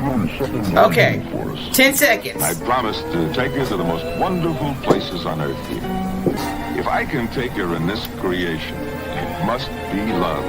Okay, 10 seconds. I promise to take you to the most wonderful places on earth here. If I can take her in this creation, it must be love.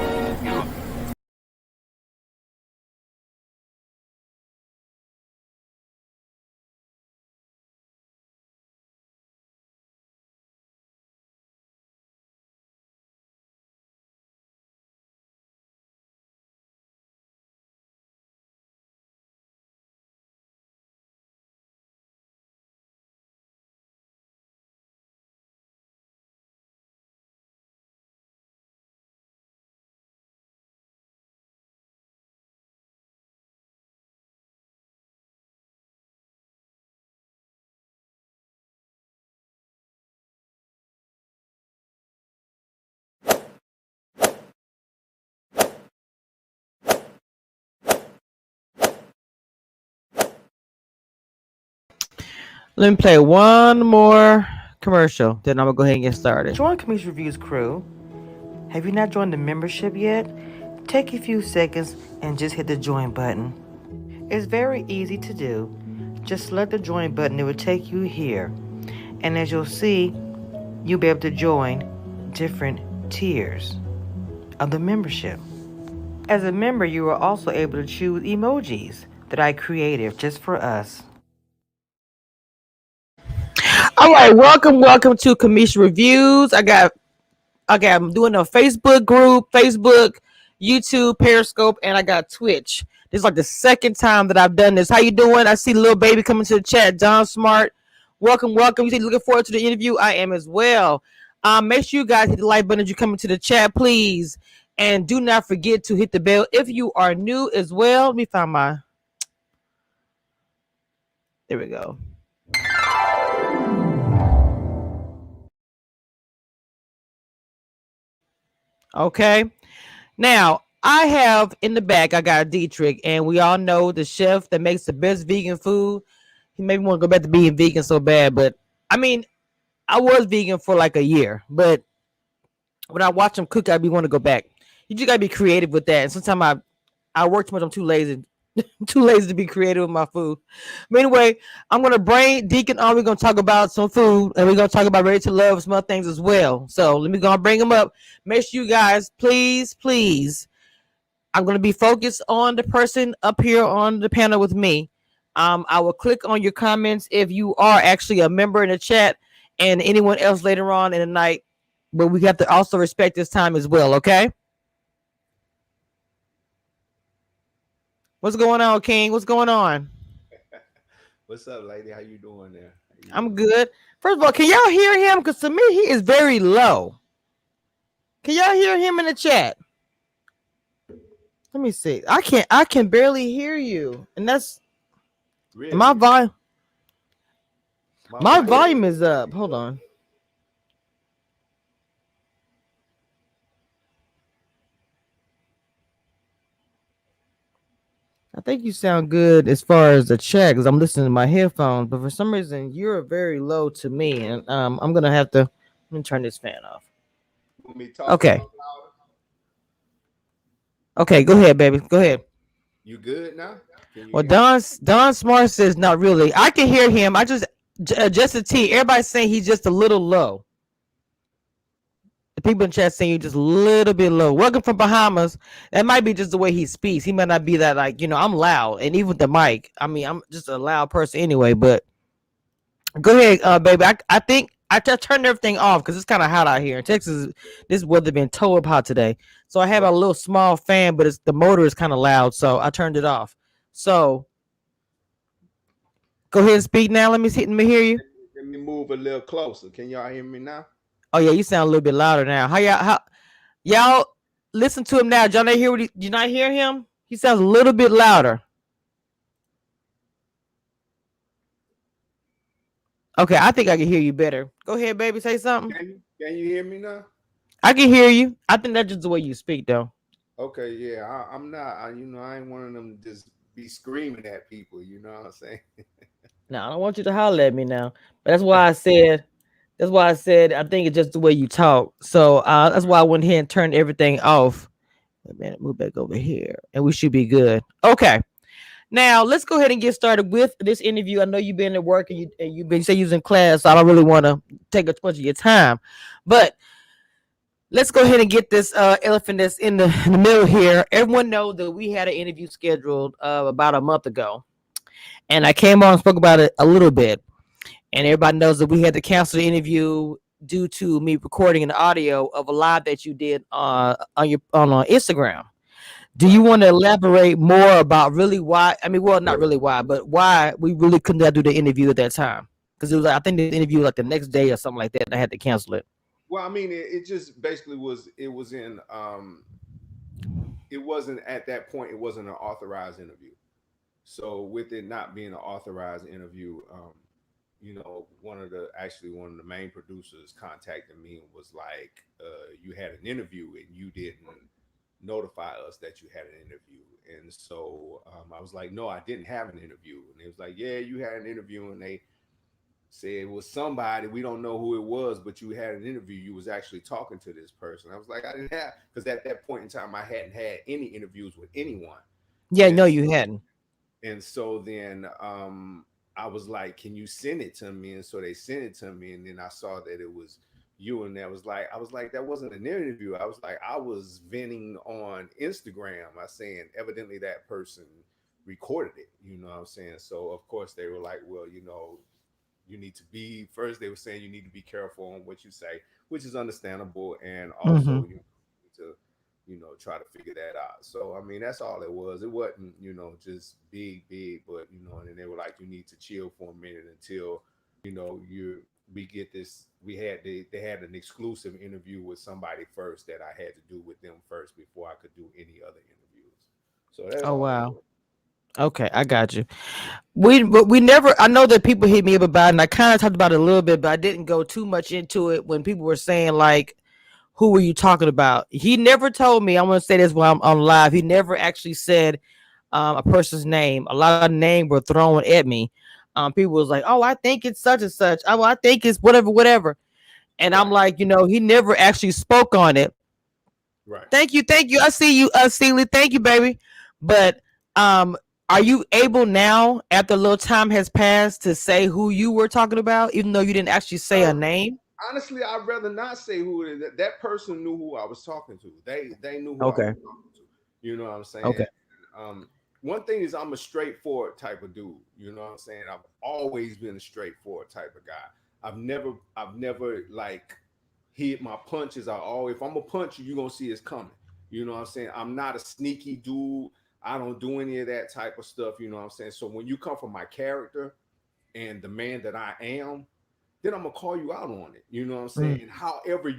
Let me play one more commercial, then I'm gonna go ahead and get started. Join Commission Reviews crew. Have you not joined the membership yet? Take a few seconds and just hit the join button. It's very easy to do. Just select the join button, it will take you here. And as you'll see, you'll be able to join different tiers of the membership. As a member, you are also able to choose emojis that I created just for us. All right, welcome to Commission Reviews. I'm doing a Facebook group, Facebook, YouTube, Periscope, and I got Twitch. This is like the second time that I've done this. How you doing? I see little baby coming to the chat. Don Smart, welcome. You say looking forward to the interview. I am as well. Make sure you guys hit the like button as you come into the chat, please, and do not forget to hit the bell if you are new as well. Let me find my. There we go. Okay. Now, I have in the back, I got Dedrick, and we all know the chef that makes the best vegan food. He made me want to go back to being vegan so bad, but I mean, I was vegan for like a year, but when I watch him cook, I be want to go back. You just gotta be creative with that. And sometimes I work too much. I'm too lazy. Too lazy to be creative with my food. But anyway, I'm gonna bring Deacon on. We're gonna talk about some food, and we're gonna talk about Ready to Love, some other things as well. So let me go and bring him up. Make sure you guys, please. I'm gonna be focused on the person up here on the panel with me. I will click on your comments if you are actually a member in the chat, and anyone else later on in the night. But we have to also respect this time as well. Okay. What's going on, King? What's going on? What's up, lady? How you doing there? I'm good. First of all, can y'all hear him? Because to me, he is very low. Can y'all hear him in the chat? Let me see. I can barely hear you. And that's really? My volume. My volume is up. Hold on. I think you sound good as far as the chat because I'm listening to my headphones, but for some reason you're very low to me, and I'm gonna have to. Let me turn this fan off. Okay. Okay, go ahead, baby. Go ahead. You good now? Well, Don Smart says not really. I can hear him. I just a T. Everybody's saying he's just a little low. The people in chat saying you're just a little bit low. Welcome from Bahamas. That might be just the way he speaks. He might not be that I'm loud, and even with the mic. I mean, I'm just a loud person anyway. But go ahead, baby. I think I just turned everything off because it's kind of hot out here in Texas. This weather been toe up hot today, so I have a little small fan, but the motor is kind of loud, so I turned it off. So go ahead and speak now. Let me hear you. Let me move a little closer. Can y'all hear me now? Oh yeah, you sound a little bit louder now. How y'all listen to him now? Did y'all not hear did you not hear him? He sounds a little bit louder. Okay, I think I can hear you better. Go ahead, baby. Say something. Can you hear me now? I can hear you. I think that's just the way you speak, though. Okay, yeah. I'm not. I ain't one of them to just be screaming at people. You know what I'm saying? No, I don't want you to holler at me now. But that's why I said. I think it's just the way you talk. So that's why I went ahead and turned everything off. Wait a minute, move back over here, and we should be good. Okay. Now let's go ahead and get started with this interview. I know you've been at work and you've been say using class, so I don't really want to take a bunch of your time, but let's go ahead and get this elephant that's in the middle here. Everyone knows that we had an interview scheduled about a month ago, and I came on and spoke about it a little bit. And everybody knows that we had to cancel the interview due to me recording an audio of a live that you did on your on Instagram. Do you Right. want to elaborate more about really why? I mean, well, not really why, but why we really could not do the interview at that time? Because it was, I think, the interview like the next day or something like that. And I had to cancel it. Well, I mean, it just basically was. It was in. It wasn't at that point. It wasn't an authorized interview. So with it not being an authorized interview, one of the main producers contacted me and was like, "You had an interview and you didn't notify us that you had an interview." And so I was like, "No, I didn't have an interview." And it was like, "Yeah, you had an interview," and they said it was somebody, we don't know who it was, but you had an interview, you was actually talking to this person. I was like, I didn't have, because at that point in time I hadn't had any interviews with anyone. Yeah, and no, you hadn't. and so then I was like, can you send it to me? And so they sent it to me, and then I saw that it was you, and that was like, I was like, that wasn't an interview. I was like, I was venting on Instagram. I saying evidently that person recorded it, you know what I'm saying? So of course they were like, well, you need to be, first they were saying you need to be careful on what you say, which is understandable, and Mm-hmm. also you need to try to figure that out. So I mean, that's all it was. It wasn't just big, but and then they were like, you need to chill for a minute until you we get this. They had an exclusive interview with somebody first that I had to do with them first before I could do any other interviews. So that's Oh all it wow. was. Okay, I got you. But we never. I know that people hit me up about it, and I kind of talked about it a little bit, but I didn't go too much into it when people were saying like, "Who were you talking about?" He never told me. I want to say this while I'm on live. He never actually said a person's name. A lot of names were thrown at me. People was like, "Oh, I think it's such and such. Oh, I think it's whatever, whatever." And I'm Right, like, he never actually spoke on it. right. Thank you. I see you, Celie. Thank you, baby. But um, are you able now, after a little time has passed, to say who you were talking about, even though you didn't actually say a Uh, name? Honestly, I'd rather not say who it is. That person knew who I was talking to. They knew who I was Okay. talking to. You know what I'm saying? Okay. Um, One thing is I'm a straightforward type of dude. You know what I'm saying? I've always been a straightforward type of guy. I've never like hid my punches. I always, if I'm gonna punch you, you're gonna see it's coming. You know what I'm saying? I'm not a sneaky dude. I don't do any of that type of stuff. You know what I'm saying? So when you come from my character and the man that I am, then I'm gonna call you out on it. You know what I'm saying? Mm, And however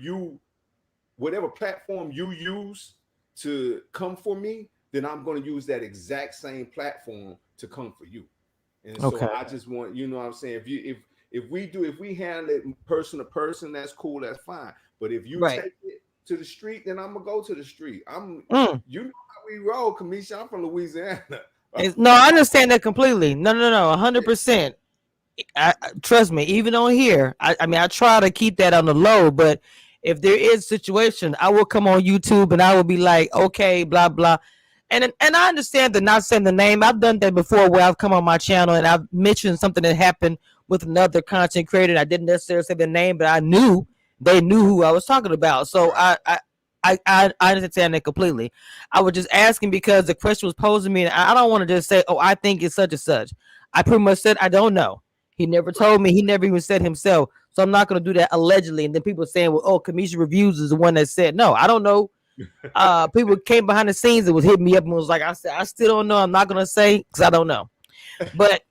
whatever platform you use to come for me, then I'm gonna use that exact same platform to come for you. And so okay. I just want, you know what I'm saying? If we handle it person to person, that's cool, that's fine. But if you Right. take it to the street, then I'm gonna go to the street. Mm. You know how we roll, Kamisha. I'm from Louisiana. No, I understand that completely. No, no, no, 100%. Trust me, even on here, I mean, I try to keep that on the low, but if there is situation, I will come on YouTube and I will be like, okay, blah blah, and I understand that not saying the name. I've done that before, where I've come on my channel and I've mentioned something that happened with another content creator. And I didn't necessarily say the name, but I knew they knew who I was talking about. So Right. I understand that completely. I was just asking because the question was posed to me, and I don't want to just say, "Oh, I think it's such and such." I pretty much said I don't know. He never Right. told me. He never even said himself. So I'm not going to do that allegedly. And then people saying, "Well, oh, Kamisha Reviews is the one that said no." I don't know. People came behind the scenes and was hitting me up and was like, "I said I still don't know. I'm not going to say because I don't know." But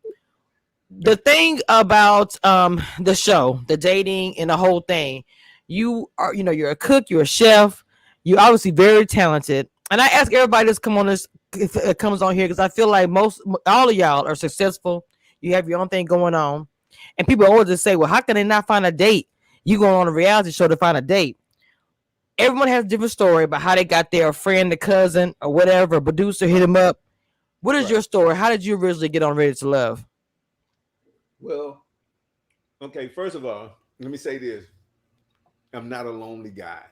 the thing about the show, the dating and the whole thing, you are, you're a cook, you're a chef, you're obviously very talented. And I ask everybody that's come on this, if it comes on here, because I feel like all of y'all are successful. You have your own thing going on, and people always just say, "Well, how can they not find a date? You going on a reality show to find a date?" Everyone has a different story about how they got there, a friend, a cousin, or whatever. A producer hit Right. them up. What is Right. your story? How did you originally get on Ready to Love? Well, okay. First of all, let me say this: I'm not a lonely guy.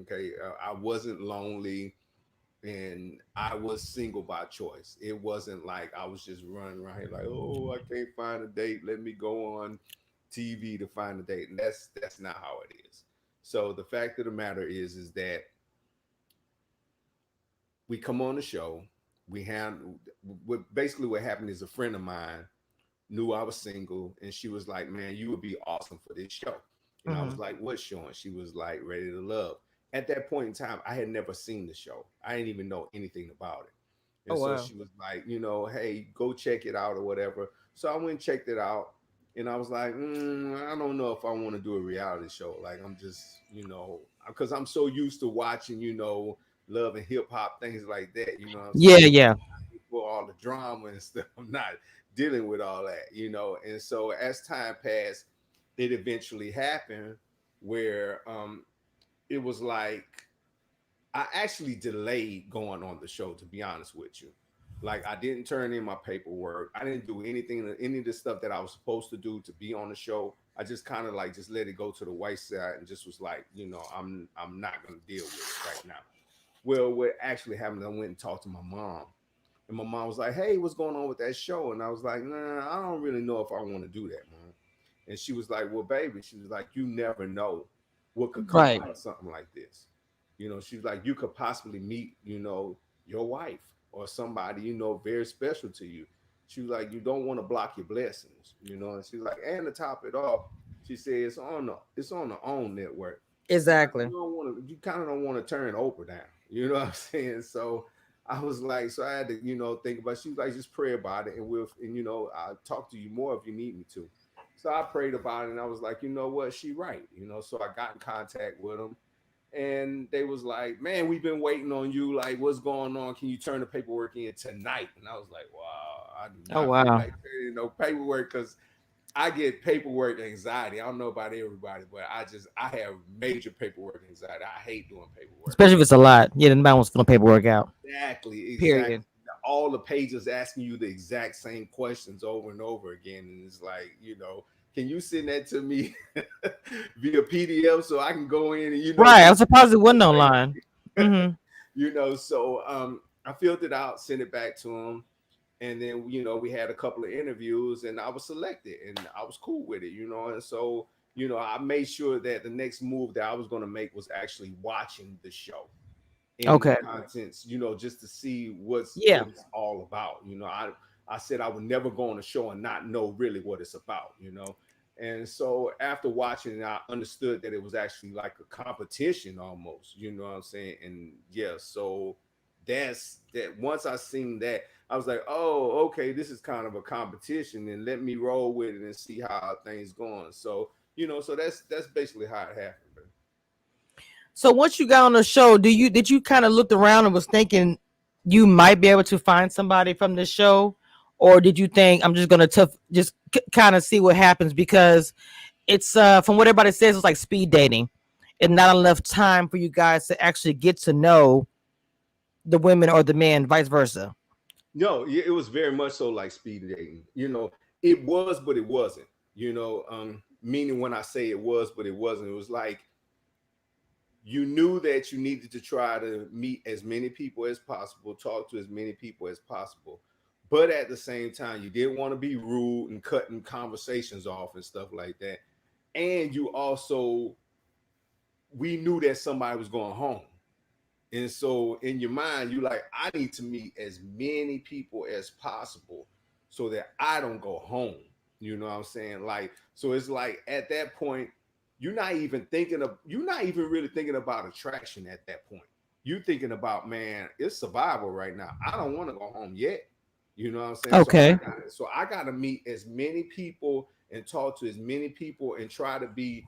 Okay, I wasn't lonely. and I was single by choice. It wasn't like I was just running around here like, oh, I can't find a date. Let me go on TV to find a date, and that's not how it is. So the fact of the matter is that we come on the show. We have basically what happened is a friend of mine knew I was single, and she was like, "Man, you would be awesome for this show." And I was Mhm. like, "What show?" And she was like, "Ready to Love." At that point in time, I had never seen the show. I didn't even know anything about it. Oh And so wow. she was like, hey, go check it out or whatever. So I went and checked it out, and I was like, I don't know if I want to do a reality show. Like I'm just, because I'm so used to watching, love and hip hop things like that. You know what I'm Yeah, saying? yeah. For all the drama and stuff. I'm not dealing with all that. And so as time passed, it eventually happened where it was like I actually delayed going on the show, to be honest with you. Like I didn't turn in my paperwork. I didn't do anything, any of the stuff that I was supposed to do to be on the show. I just kind of like just let it go to the white side and just was like, I'm not gonna deal with it right now. Well, what actually happened, I went and talked to my mom. And my mom was like, "Hey, what's going on with that show?" And I was like, "Nah, I don't really know if I want to do that, mom." And she was like, "Well, baby," she was like, "You never know what could come Right. out of something like this." She was like, "You could possibly meet, your wife or somebody, very special to you." She was like, "You don't want to block your blessings. And she's like, and to top it off, she said it's on the OWN network. She's like, Exactly. you kind of don't want to turn Oprah down. You know what I'm saying? So I was like, so I had to, think about it. She was like, just pray about it, and I'll talk to you more if you need me to. So I prayed about it, and I was like, you know what, she right. So I got in contact with them, and they was like, man, we've been waiting on you. Like, what's going on? Can you turn the paperwork in tonight? And I was like, wow, I do Oh not feel wow. like turning no paperwork because I get paperwork anxiety. I don't know about everybody, but I have major paperwork anxiety. I hate doing paperwork. Especially if it's a lot. Yeah, then nobody wants filling paperwork out. Exactly. Period. All the pages asking you the exact same questions over and over again, and it's like, can you send that to me via PDF so I can go in and Right. do I'm surprised it wasn't right? online. Mm-hmm. So I filled it out, sent it back to him, and then we had a couple of interviews, and I was selected, and I was cool with it. And so I made sure that the next move that I was going to make was actually watching the show and the Okay. contents, just to see Yeah. what it's all about. I said I would never go on a show and not know really what it's about. And so after watching it, I understood that it was actually like a competition almost, you know what I'm saying? And yeah, so that's that. Once I seen that, I was like, oh, okay, this is kind of a competition, and let me roll with it and see how things going. So, so that's basically how it happened. Man. So once you got on the show, did you kind of looked around and was thinking you might be able to find somebody from the show, or did you think I'm just gonna just kind of see what happens because it's from what everybody says it's like speed dating, and not enough time for you guys to actually get to know the women or the men, vice versa. No, it was very much so like speed dating. It was, but it wasn't. Meaning when I say it was, but it wasn't, it was like you knew that you needed to try to meet as many people as possible, talk to as many people as possible. But at the same time, you didn't want to be rude and cutting conversations off and stuff like that. And you also, we knew that somebody was going home. And so in your mind, you like, I need to meet as many people as possible so that I don't go home. You know what I'm saying? Like, so it's like at that point, you're not even really thinking about attraction at that point. You're thinking about, man, it's survival right now. I don't want to go home yet. You know what I'm saying? Okay. So I gotta meet as many people and talk to as many people and try to be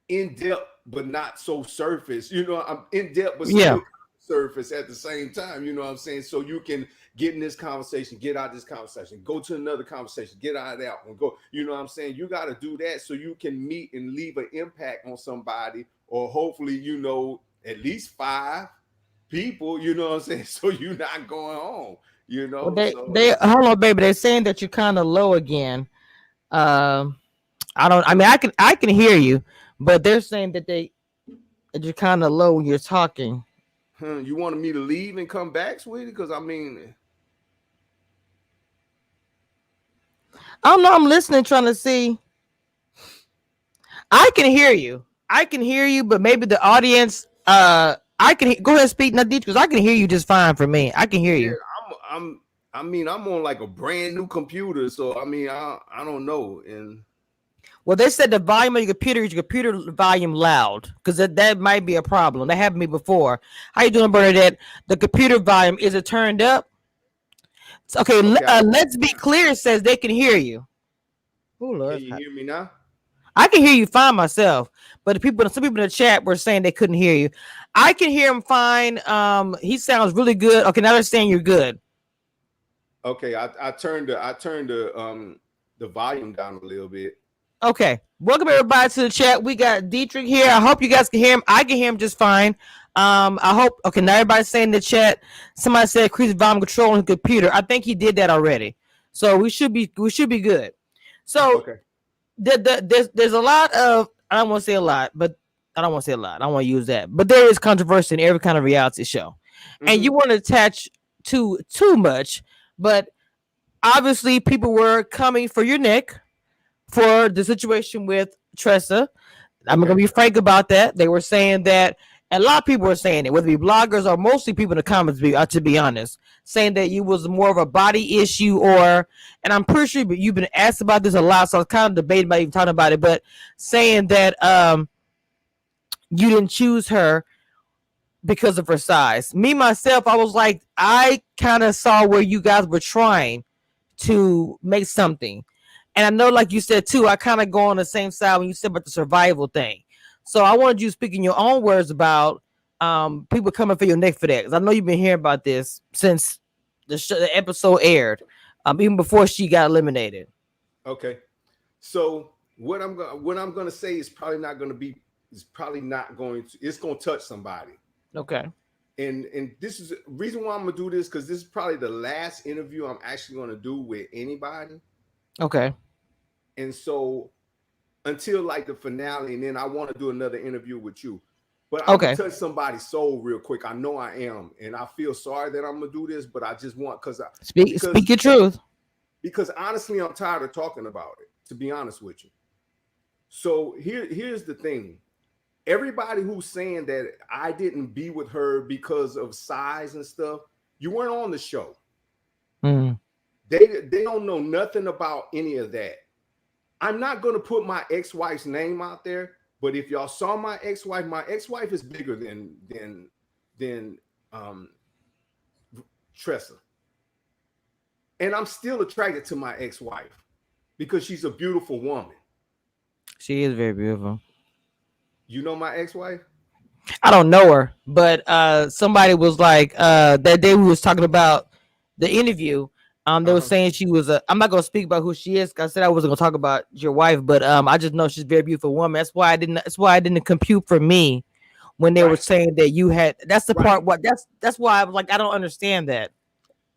in depth but not so surface. I'm in depth but Yeah. still surface at the same time. You know what I'm saying? So you can get in this conversation, get out of this conversation, go to another conversation, get out of that one, go. You know what I'm saying? You got to do that so you can meet and leave an impact on somebody, or hopefully at least 5 people. You know what I'm saying? So you're not going home. Well, So they it's hold on, baby. They're saying that you're kind of low again. Um, I don't. I mean, I can hear you, but they're saying that you're kind of low when you're talking. You wanted me to leave and come back, sweetie? Because I mean, I don't know. I'm listening, trying to see. I can hear you. I can hear you, but maybe the audience. I can go ahead and speak, Nadine, because I can hear you just fine for me. I can hear yeah, you. I mean, I'm on like a brand new computer, so I mean, I don't know. And Well, they said the volume of your computer volume loud, because that might be a problem. That happened to me before. How you doing, Bernadette? The computer volume, is it turned up? Okay, okay, let's be clear. It says they can hear you. Oh can Lord, you hear me now? I can hear you fine myself, but some people in the chat were saying they couldn't hear you. I can hear him fine. He sounds really good. Okay, now they're saying you're good. Okay, I turned the volume down a little bit. Okay, welcome everybody to the chat. We got Dedrick here. I hope you guys can hear him. I can hear him just fine. I hope. Okay, now everybody's saying in the chat. Somebody said increase volume control on the computer. I think he did that already, so we should be good. So Okay. there's a lot of, I don't want to say a lot, but I don't want to say a lot. I don't want to use that, but there is controversy in every kind of reality show, and you Mm-hmm. want to attach to too much, but obviously people were coming for your neck for the situation with Tressa. I'm gonna Okay. be frank about that. They were saying that a lot of people were saying it, whether it be bloggers or mostly people in the comments, to be honest, saying that you was more of a body issue, or, and I'm pretty sure you've been asked about this a lot, so I was kind of debating about even talking about it, but saying that you didn't choose her because of her size. Me myself, I was like, I kind of saw where you guys were trying to make something. And I know, like you said too, I kind of go on the same side when you said about the survival thing. So I wanted you to speak in your own words about people coming for your neck for that. 'Cause I know you've been hearing about this since the episode aired, even before she got eliminated. Okay. So what I'm gonna say is probably not gonna be, is probably not going to, it's gonna touch somebody. Okay. And this is the reason why I'm gonna do this, because this is probably the last interview I'm actually gonna do with anybody. Okay. And so until like the finale, and then I want to do another interview with you. But I'm gonna Okay. touch somebody's soul real quick. I know I am, and I feel sorry that I'm gonna do this, but I just want, Speak your truth. because honestly, I'm tired of talking about it. To be honest with you. So here's the thing. Everybody who's saying that I didn't be with her because of size and stuff, you weren't on the show. Mm. They don't know nothing about any of that. I'm not gonna put my ex-wife's name out there, but if y'all saw my ex-wife is bigger than Tressa. And I'm still attracted to my ex-wife because she's a beautiful woman. She is very beautiful. You know my ex-wife? I don't know her, but somebody was like that day we was talking about the interview. They were Uh-huh. saying she was a. I'm not gonna speak about who she is. 'Cause I said I wasn't gonna talk about your wife, but I just know she's a very beautiful woman. That's why I didn't. That's why I didn't compute for me when they were Right, saying that you had. That's the right. part. What that's why I was like, I don't understand that.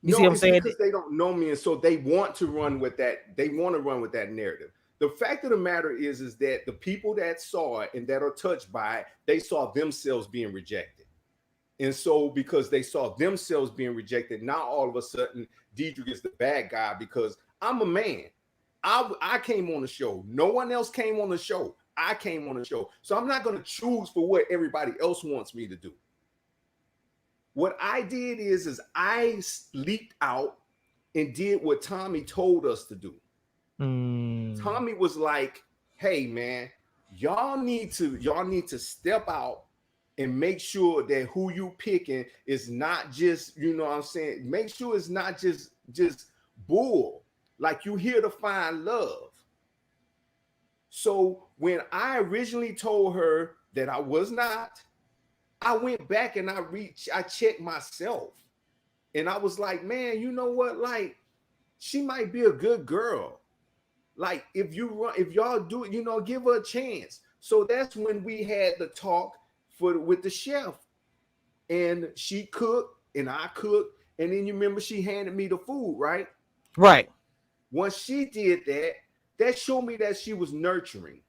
You see No, what I'm it's saying? because they don't know me, and so they want to run with that. They want to run with that narrative. The fact of the matter is that the people that saw it and that are touched by it, they saw themselves being rejected. And so, because they saw themselves being rejected, now all of a sudden, Dedrick is the bad guy because I'm a man. I came on the show. No one else came on the show. I came on the show. So I'm not going to choose for what everybody else wants me to do. What I did is I leaped out and did what Tommy told us to do. Mm. Tommy was like, "Hey man, y'all need to step out and make sure that who you picking is not just, you know what I'm saying? Make sure it's not just bull. Like you here to find love." So when I originally told her that I was not, I went back and I checked myself. And I was like, man, you know what? Like, she might be a good girl. Like, if y'all do it, give her a chance. So that's when we had the talk with the chef. And she cooked and I cooked. And then you remember she handed me the food, right? Right. Once she did that, that showed me that she was nurturing.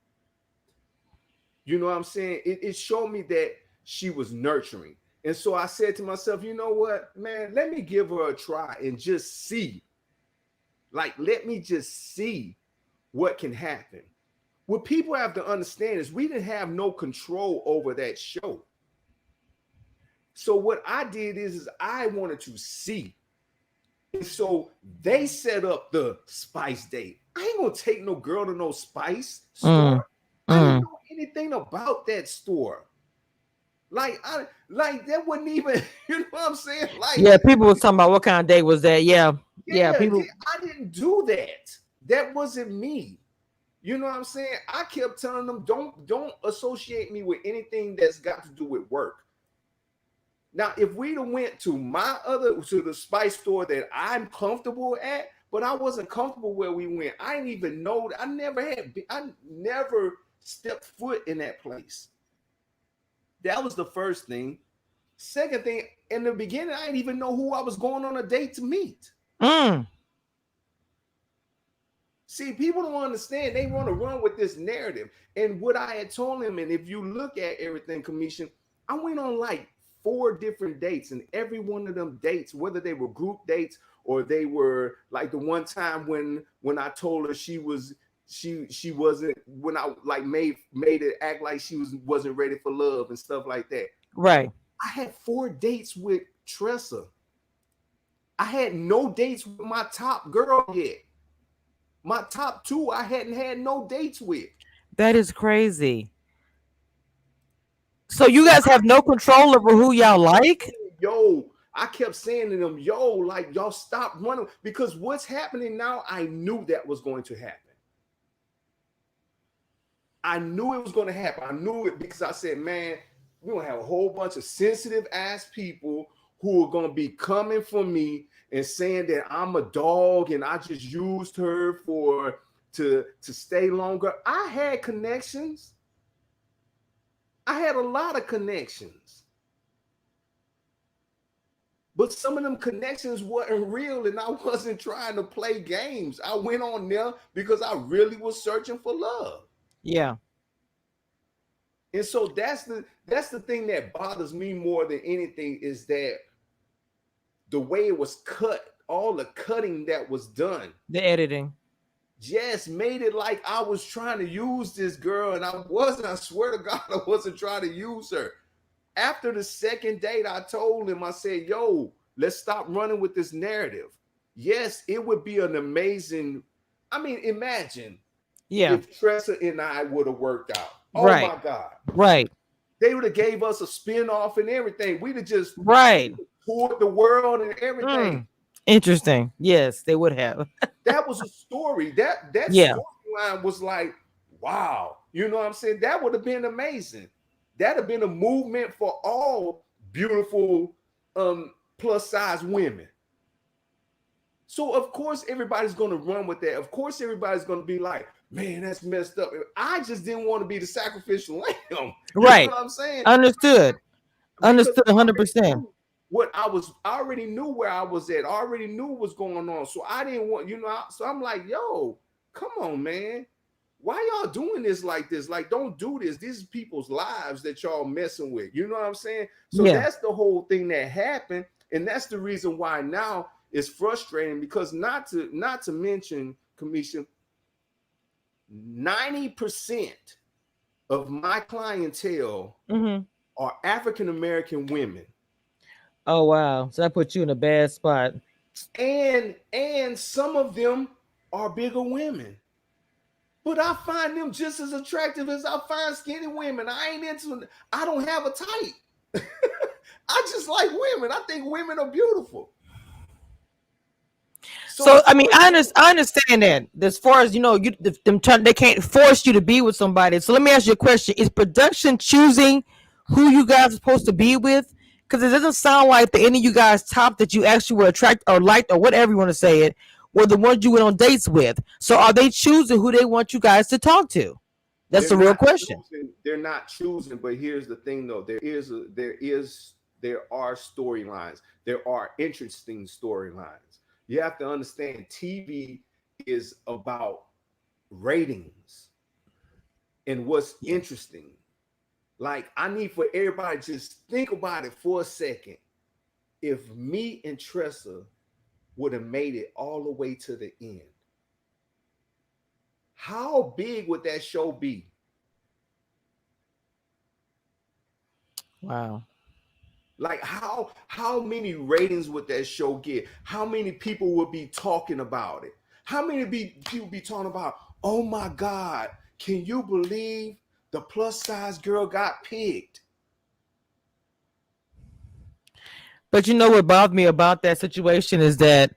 You know what I'm saying? It showed me that she was nurturing. And so I said to myself, you know what, man, let me give her a try and just see. Like, let me just see what can happen. What people have to understand is we didn't have no control over that show. So what I did is I wanted to see. And so they set up the Spice date. I ain't gonna take no girl to no Spice Mm, store. I didn't mm. know anything about that store. Like that wasn't even, you know what I'm saying? Like, Yeah, people was talking about what kind of day was that. Yeah, yeah, yeah, people. I didn't do that. That wasn't me. You know what I'm saying? I kept telling them, don't associate me with anything that's got to do with work. Now, if we'd have went to the spice store that I'm comfortable at, but I wasn't comfortable where we went. I didn't even know. I never stepped foot in that place. That was the first thing. Second thing, in the beginning, I didn't even know who I was going on a date to meet. Mm. See, people don't understand. They want to run with this narrative. And what I had told them, and if you look at everything, Commission, I went on like 4 different dates, and every one of them dates, whether they were group dates or they were like the one time when I told her she wasn't, when I like made it act like wasn't ready for love and stuff like that. Right. I had 4 dates with Tressa. I had no dates with my top girl yet. My top 2, I hadn't had no dates with. That is crazy. So you guys have no control over who y'all like? Yo, I kept saying to them, yo, like y'all stop running, because what's happening now, I knew that was going to happen. I knew it was going to happen. I knew it because I said, man, we're going to have a whole bunch of sensitive ass people who are going to be coming for me and saying that I'm a dog and I just used her to stay longer. I had connections. I had a lot of connections. But some of them connections weren't real, and I wasn't trying to play games. I went on there because I really was searching for love. Yeah. And so that's the thing that bothers me more than anything, is that the way it was cut, all the cutting that was done, The editing. just made it like I was trying to use this girl, and I wasn't. I swear to God, I wasn't trying to use her. After the second date, I told him, I said, yo, let's stop running with this narrative. Yes, it would be an amazing, I mean, imagine if Tressa and I would have worked out. Oh Right. my God. Right. They would have gave us a spin-off and everything. We'd have just Right. toured the world and everything. Interesting. Yes, they would have. That was a story. That Yeah. storyline was like, wow. You know what I'm saying? That would have been amazing. That'd have been a movement for all beautiful plus size women. So of course everybody's going to run with that. Of course everybody's going to be like, man, that's messed up. I just didn't want to be the sacrificial lamb. You Right. know what I'm saying? Understood. Understood Because 100%. I already knew where I was at. I already knew what was going on. So I didn't want, so I'm like, yo, come on, man. Why y'all doing this like this? Like, don't do this. These are people's lives that y'all messing with. You know what I'm saying? So that's the whole thing that happened. And that's the reason why now it's frustrating, because not to mention, Commission, 90% of my clientele are African-American women. Oh, wow. So that put you in a bad spot. And some of them are bigger women. But I find them just as attractive as I find skinny women. I don't have a type. I just like women. I think women are beautiful. So I mean, I understand that. As far as they can't force you to be with somebody. So let me ask you a question: is production choosing who you guys are supposed to be with? Because it doesn't sound like any of you guys top that you actually were attracted or liked or whatever you want to say it were the ones you went on dates with. So are they choosing who they want you guys to talk to? That's the real question. They're not choosing, but here's the thing, though. There are storylines. There are interesting storylines. You have to understand, TV is about ratings and what's interesting. Like, I need for everybody to just think about it for a second. If me and Tressa would have made it all the way to the end, how big would that show be? Wow. Like, how many ratings would that show get? How many people would be talking about it? How many people be talking about, oh my God, can you believe the plus size girl got picked? But you know what bothered me about that situation is that,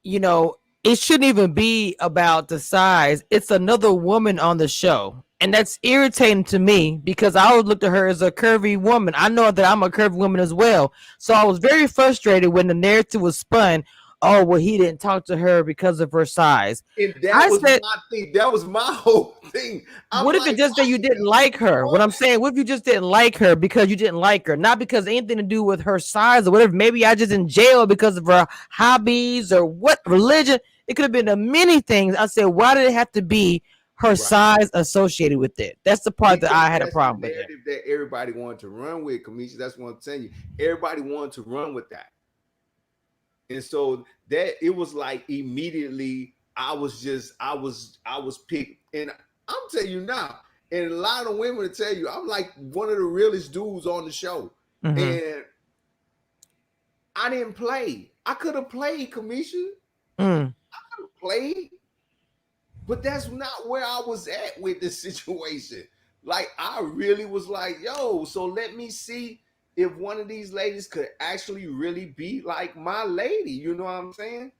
you know, it shouldn't even be about the size. It's another woman on the show. And that's irritating to me because I always looked at her as a curvy woman. I know that I'm a curvy woman as well. So I was very frustrated when the narrative was spun. Oh, well, he didn't talk to her because of her size. And that I was said, my thing. That was my whole thing. I'm what if it like, just that why you you didn't didn't like her? What I'm run? saying, what if you just didn't like her because you didn't like her, not because anything to do with her size or whatever? Maybe I just in jail because of her hobbies or what religion. It could have been a many things. I said, why did it have to be her Right. size associated with it? That's the part that Because I had a that's the problem with it. narrative that everybody wanted to run with, Kamisha. That's what I'm telling you. Everybody wanted to run with that. And so that it was like immediately I was picked. And I'm telling you now, and a lot of women will tell you, I'm like one of the realest dudes on the show. Mm-hmm. And I didn't play. I could have played, Kamisha. Mm. Played, but that's not where I was at with this situation. Like, I really was like, yo, so let me see if one of these ladies could actually really be like my lady. You know what I'm saying?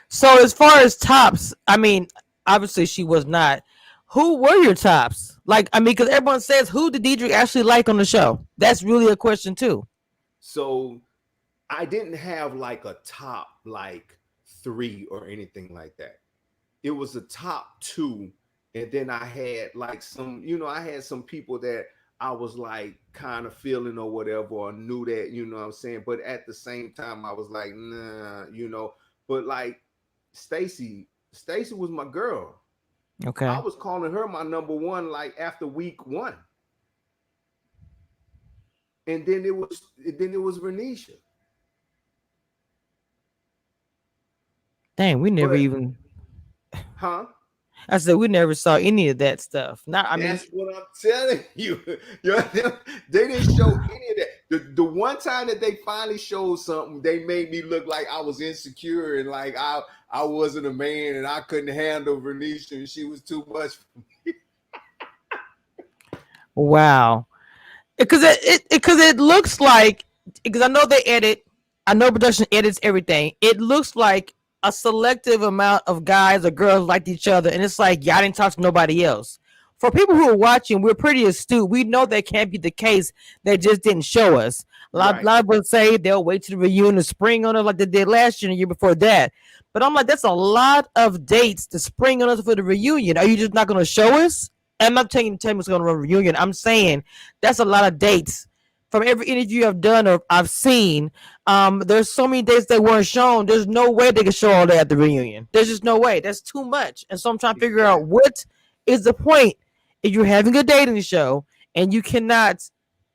So as far as tops, I mean, obviously she was not. Who were your tops? Like, I mean, because everyone says who did Dedrick actually like on the show? That's really a question too. So I didn't have like a top like three or anything like that. It was a top two, and then I had like some, I had some people that I was like kind of feeling or whatever, or knew that, what I'm saying. But at the same time, I was like, nah. But like Stacy was my girl. I Okay. was calling her my number one like after week one, and then it was Renisha. Dang, we never But even. huh? I said we never saw any of that stuff. Not, I mean, That's what I'm telling you. They didn't show any of that. The one time that they finally showed something, they made me look like I was insecure and like I wasn't a man and I couldn't handle Renisha and she was too much for me. wow. Because it looks like, because I know they edit, I know production edits everything. It looks like a selective amount of guys or girls liked each other, and it's like y'all didn't talk to nobody else. For people who are watching, we're pretty astute. We know that can't be the case. They just didn't show us. Right. Lot of us say they'll wait to the reunion to spring on us like they did last year and the year before that. But I'm like, that's a lot of dates to spring on us for the reunion. Are you just not going to show us? I'm not telling you what's going to run a reunion. I'm saying that's a lot of dates from every interview I've done or I've seen. There's so many dates that weren't shown. There's no way they could show all that at the reunion. There's just no way. That's too much. And so I'm trying to figure out Exactly. what is the point if you're having a dating show and you cannot,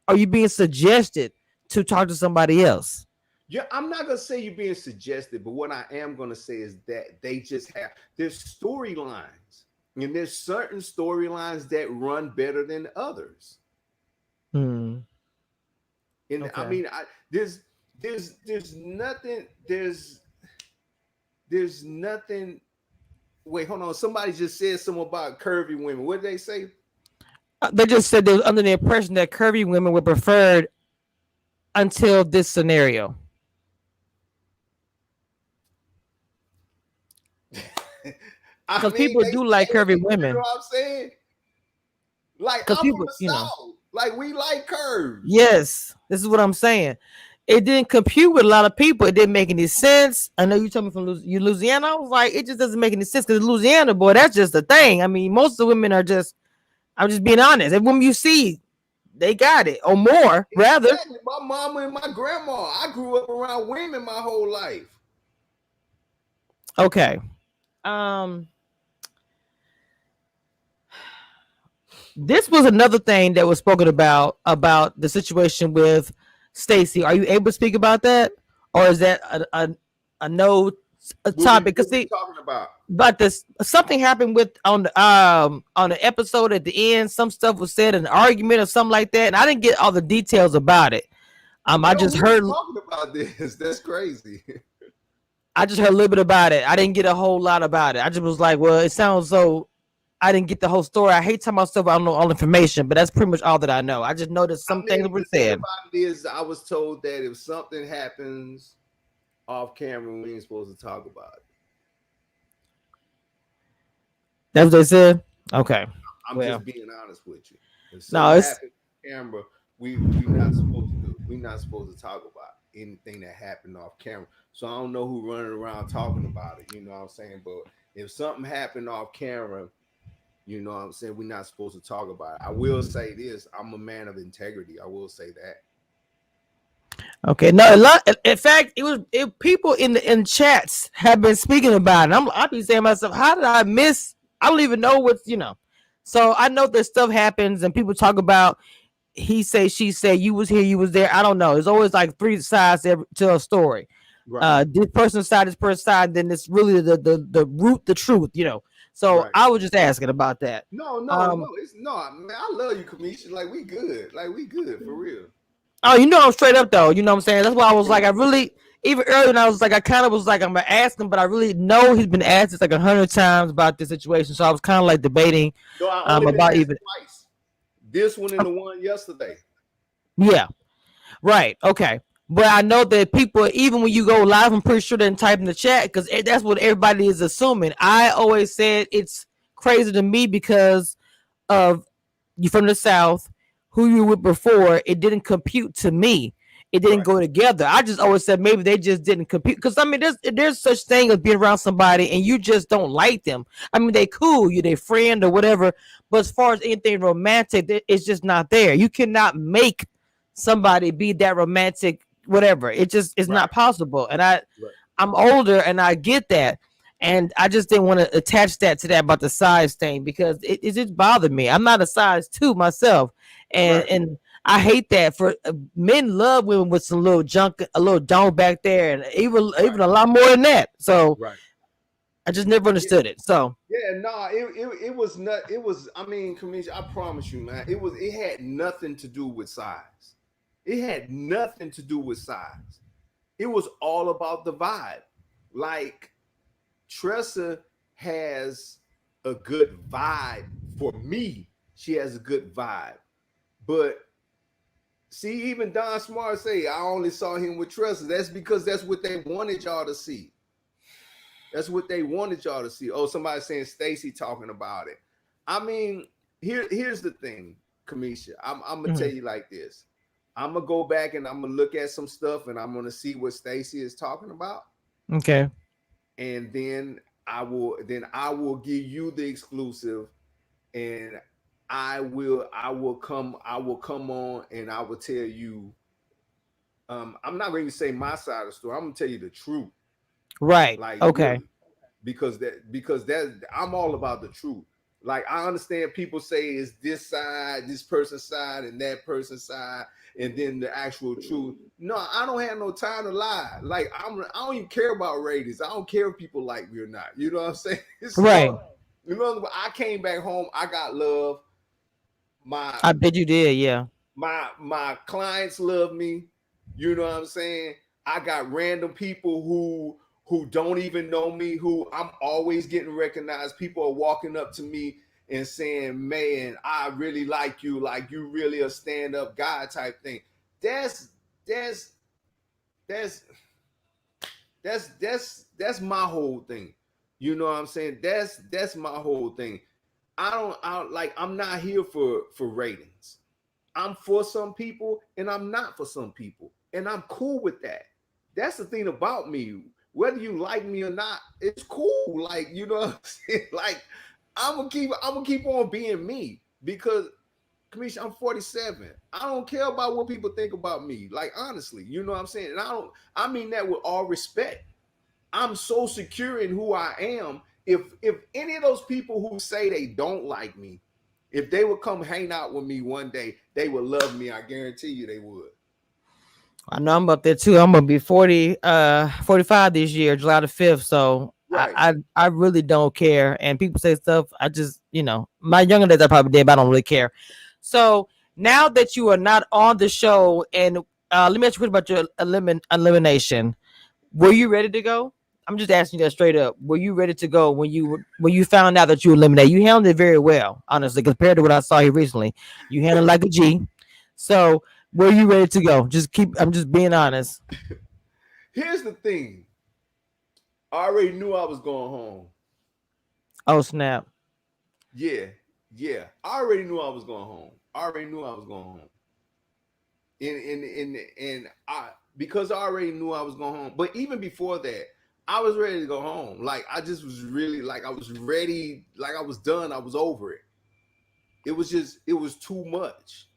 are you being suggested to talk to somebody else? Yeah, I'm not gonna say you're being suggested, but what I am gonna say is that they just have there's storylines, and there's certain storylines that run better than others. Hmm. And I Okay. mean, there's nothing there's nothing. Wait, hold on. Somebody just said something about curvy women. What did they say? They just said they was under the impression that curvy women were preferred until this scenario. I Because mean, people they do like say curvy it. You know women. what I'm saying? Like, Because I'm from people, the South. Like, we like curves. yes, this is what I'm saying. It didn't compute with a lot of people. It didn't make any sense. I know you told me from Louisiana. I was like, it just doesn't make any sense because Louisiana, boy, that's just the thing. I mean, most of the women are just, I'm just being honest. Every woman you see, they got it or more, rather. Exactly. My mama and my grandma. I grew up around women my whole life. Okay. Um, this was another thing that was spoken about the situation with Stacy. Are you able to speak about that, or is that a no a topic? Because What we see, talking about? but this something happened with on the episode at the end. Some stuff was said in an argument or something like that, and I didn't get all the details about it. I No, just we was heard talking about this. That's crazy. a little bit about it. I didn't get a whole lot about it. I just was like, well, it sounds so. I didn't get the whole story. I hate telling myself I don't know all information, but that's pretty much all that I know. I just know that I some things mean, were the thing said. about it is, I was told that if something happens off camera, we ain't supposed to talk about it. That's what they said. Okay. I'm Well, just being honest with you. If no, something it's happens on camera, we not supposed to talk about anything that happened off camera. So I don't know who running around talking about it. You know what I'm saying? But if something happened off camera, you know what I'm saying, we're not supposed to talk about it. I will say this: I'm a man of integrity. I will say that. okay. No, a lot. In fact, people in chats have been speaking about it. I be saying to myself, how did I miss? I don't even know what's. So I know that stuff happens and people talk about he say, she say, you was here, you was there. I don't know. There's always like three sides to a story. Right, This person's side, this person's side, then it's really the root, the truth. So right. I was just asking about that. No. It's no, man. I love you, Kamisha. Like we good. Like we good for real. Oh, I'm straight up though. You know what I'm saying? That's why I was like, I really even earlier when I was like, I kind of was like, I'm gonna ask him, but I really know he's been asked this like 100 times about this situation. So I was kind of like debating No, I only been about asked even twice. This one and the one yesterday. yeah. Right. Okay. But I know that people, even when you go live, I'm pretty sure they type in the chat because that's what everybody is assuming. I always said it's crazy to me because of you from the South, who you were with before. It didn't compute to me. It didn't Right, go together. I just always said maybe they just didn't compute because I mean there's such thing as being around somebody and you just don't like them. I mean they cool, you they friend or whatever, but as far as anything romantic, it's just not there. You cannot make somebody be that romantic, whatever. It just is right, not possible. And right. I'm older and I get that. And I just didn't want to attach that to that about the size thing because it just bothered me. I'm not a size two myself. And Right. and I hate that for men love women with some little junk, a little dome back there, and even Right. a lot more than that. So Right. I just never Yeah. understood it. So Yeah, nah, it was not it was I mean, Kamisha, I promise you, man, it had nothing to do with size. It had nothing to do with size. It was all about the vibe. Like Tressa has a good vibe for me. She has a good vibe. But see, even Don Smart say I only saw him with Tressa. That's because that's what they wanted y'all to see. That's what they wanted y'all to see. Oh, somebody saying Stacy talking about it. I mean, here's the thing, Kamisha. I'm gonna tell mhm. you like this. I'm gonna go back and I'm gonna look at some stuff and I'm gonna see what Stacy is talking about, Okay. and then I will give you the exclusive, and I will come on and I will tell you. I'm not going to say my side of the story. I'm gonna tell you the truth, Right. like Okay. really, because that I'm all about the truth. Like I understand people say it's this side, this person's side, and that person's side, and then the actual truth. No, I don't have no time to lie. Like I don't even care about ratings. I don't care if people like me or not. You know what I'm saying? Right. So you know, I came back home. I got love. My I bet you did. Yeah. my clients love me. You know what I'm saying? I got random people who don't even know me, who I'm always getting recognized. People are walking up to me and saying, "Man, I really like you. Like you really a stand-up guy type thing." That's that's that's that's my whole thing. You know what I'm saying? That's my whole thing. I'm not here for ratings. I'm for some people and I'm not for some people. And I'm cool with that. That's the thing about me. Whether you like me or not, it's cool. Like, you know what I'm saying? Like, I'm gonna keep on being me because Kamisha, I'm 47. I don't care about what people think about me. Like, honestly, you know what I'm saying? And I mean that with all respect. I'm so secure in who I am. If any of those people who say they don't like me, If they would come hang out with me one day, they would love me. I guarantee you they would. I know I'm up there too. I'm gonna be 45 this year, July the 5th. So Right. I really don't care. And people say stuff. I just, my younger days I probably did, but I don't really care. So now that you are not on the show, and let me ask you a question about your elimination. Were you ready to go? I'm just asking you that straight up. Were you ready to go when you found out that you eliminated? You handled it very well, honestly, compared to what I saw here recently. You handled it like a G. So were you ready to go? I'm just being honest. Here's the thing. I already knew I was going home. Oh snap. Yeah, yeah. I already knew I was going home. I already knew I was going home. And I because I already knew I was going home. But even before that, I was ready to go home. Like I just was really like I was ready, like I was done, I was over it. It was too much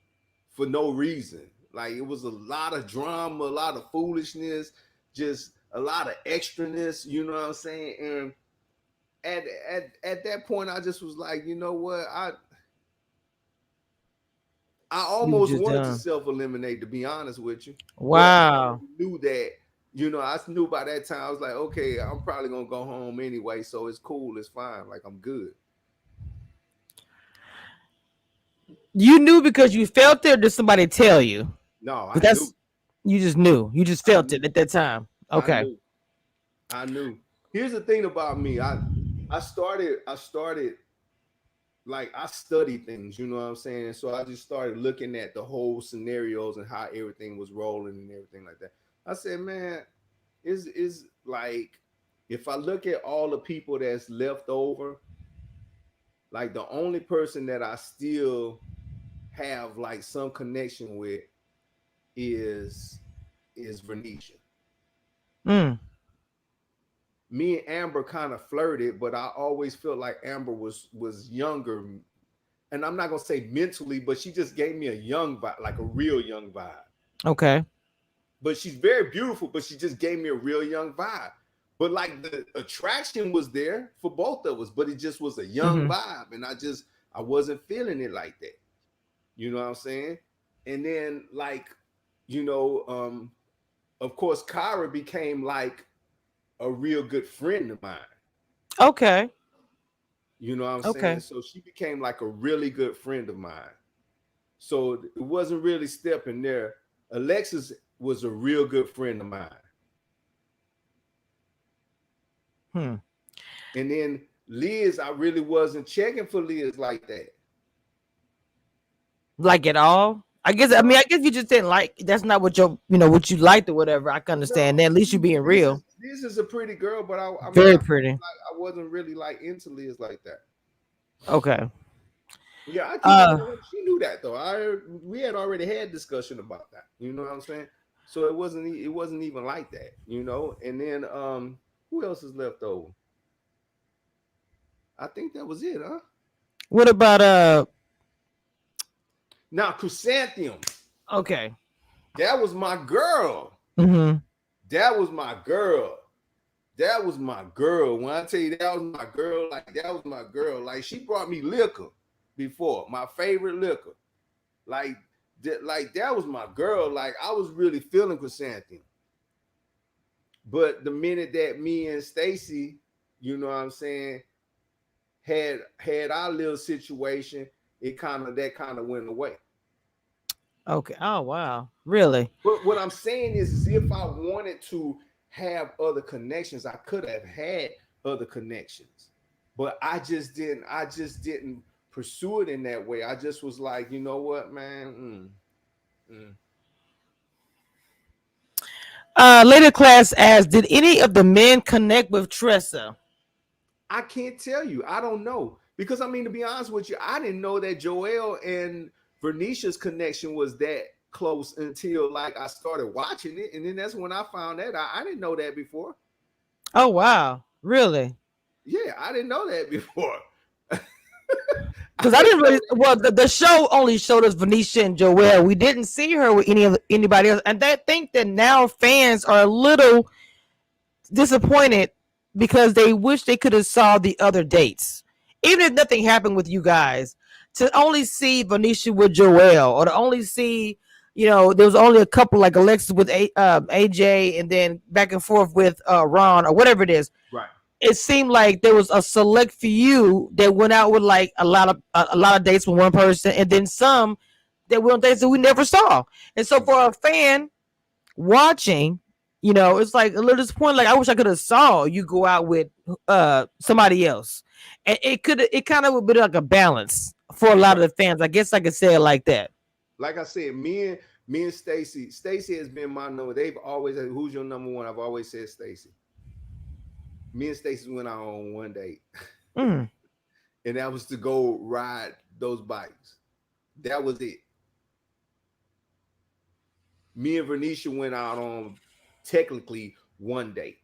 for no reason. Like it was a lot of drama, a lot of foolishness, just a lot of extraness, you know what I'm saying? And at that point I just was like, you know what? I You were almost just wanted to done. self-eliminate, to be honest with you. But I Wow. already knew that, I knew by that time, I was like, okay, I'm probably going to go home anyway. So it's cool. It's fine. Like, I'm good. You knew because you felt it, or did somebody tell you? No, I Because knew. that's you just knew. You just I felt it knew. at that time. I Okay. knew. I knew. Here's the thing about me. I started like I study things, you know what I'm saying? So I just started looking at the whole scenarios and how everything was rolling and everything like that. I said, man, is like if I look at all the people that's left over, like the only person that I still have like some connection with is Vernisha. Mm. Me and Amber kind of flirted, but I always felt like Amber was younger, and I'm not gonna say mentally, but she just gave me a young vibe, like a real young vibe. Okay. But she's very beautiful, but she just gave me a real young vibe. But like the attraction was there for both of us, but it just was a young Mm-hmm. vibe, and I wasn't feeling it like that. You know what I'm saying? And then like, you know, of course, Kyra became like a real good friend of mine. Okay. You know what I'm saying? Okay. So she became like a really good friend of mine. So it wasn't really stepping there. Alexis was a real good friend of mine. Hmm. And then Liz, I really wasn't checking for Liz like that. Like at all? I guess. I No, mean, I guess you just didn't like. That's not what what you liked or whatever. I can understand no. that. At least you being real. Liz is a pretty girl, but I mean, Very pretty. I wasn't really like into Liz like that. Okay. Yeah, I keep it Uh. 100. She knew that though. We had already had discussion about that. You know what I'm saying? So it wasn't even like that. And then who else is left over? I think that was it, huh? What about Now Chrysanthemum, Okay. that was my girl. Mm-hmm. That was my girl. That was my girl. When I tell you that was my girl, like that was my girl. Like she brought me liquor before, my favorite liquor. Like that was my girl. Like I was really feeling Chrysanthemum. But the minute that me and Stacy, you know what I'm saying, had our little situation, that kind of went away. Okay. Oh wow. Really? But what I'm saying is if I wanted to have other connections, I could have had other connections. But I just didn't pursue it in that way. I just was like, you know what, man? Later class asked, did any of the men connect with Tressa? I can't tell you. I don't know. Because I mean, to be honest with you, I didn't know that Joel and Vernisha's connection was that close until like I started watching it. And then that's when I found that. I didn't know that before. Oh wow. Really? Yeah, I didn't know that before. Because I didn't didn't know really. that. Well, the show only showed us Venetia and Joelle. We didn't see her with anybody else, and I think that now fans are a little disappointed because they wish they could have saw the other dates. Even if nothing happened with you guys, to only see Venetia with Joel, or to only see, there was only a couple like Alexis with AJ, and then back and forth with Ron or whatever it is. Right. It seemed like there was a select few that went out with like a lot of dates with one person, and then some that went on dates that we never saw. And so for a fan watching, it's like a little disappointing. Like I wish I could have saw you go out with somebody else, and it kind of would be like a balance for a lot of Right. the fans. I guess I could say it like that. Like I said, me and Stacy. Stacy has been my number. They've always said, "Who's your number one?" I've always said Stacy. Me and Stacy went out on one date, Mm, and that was to go ride those bikes. That was it. Me and Vernisha went out on technically one date.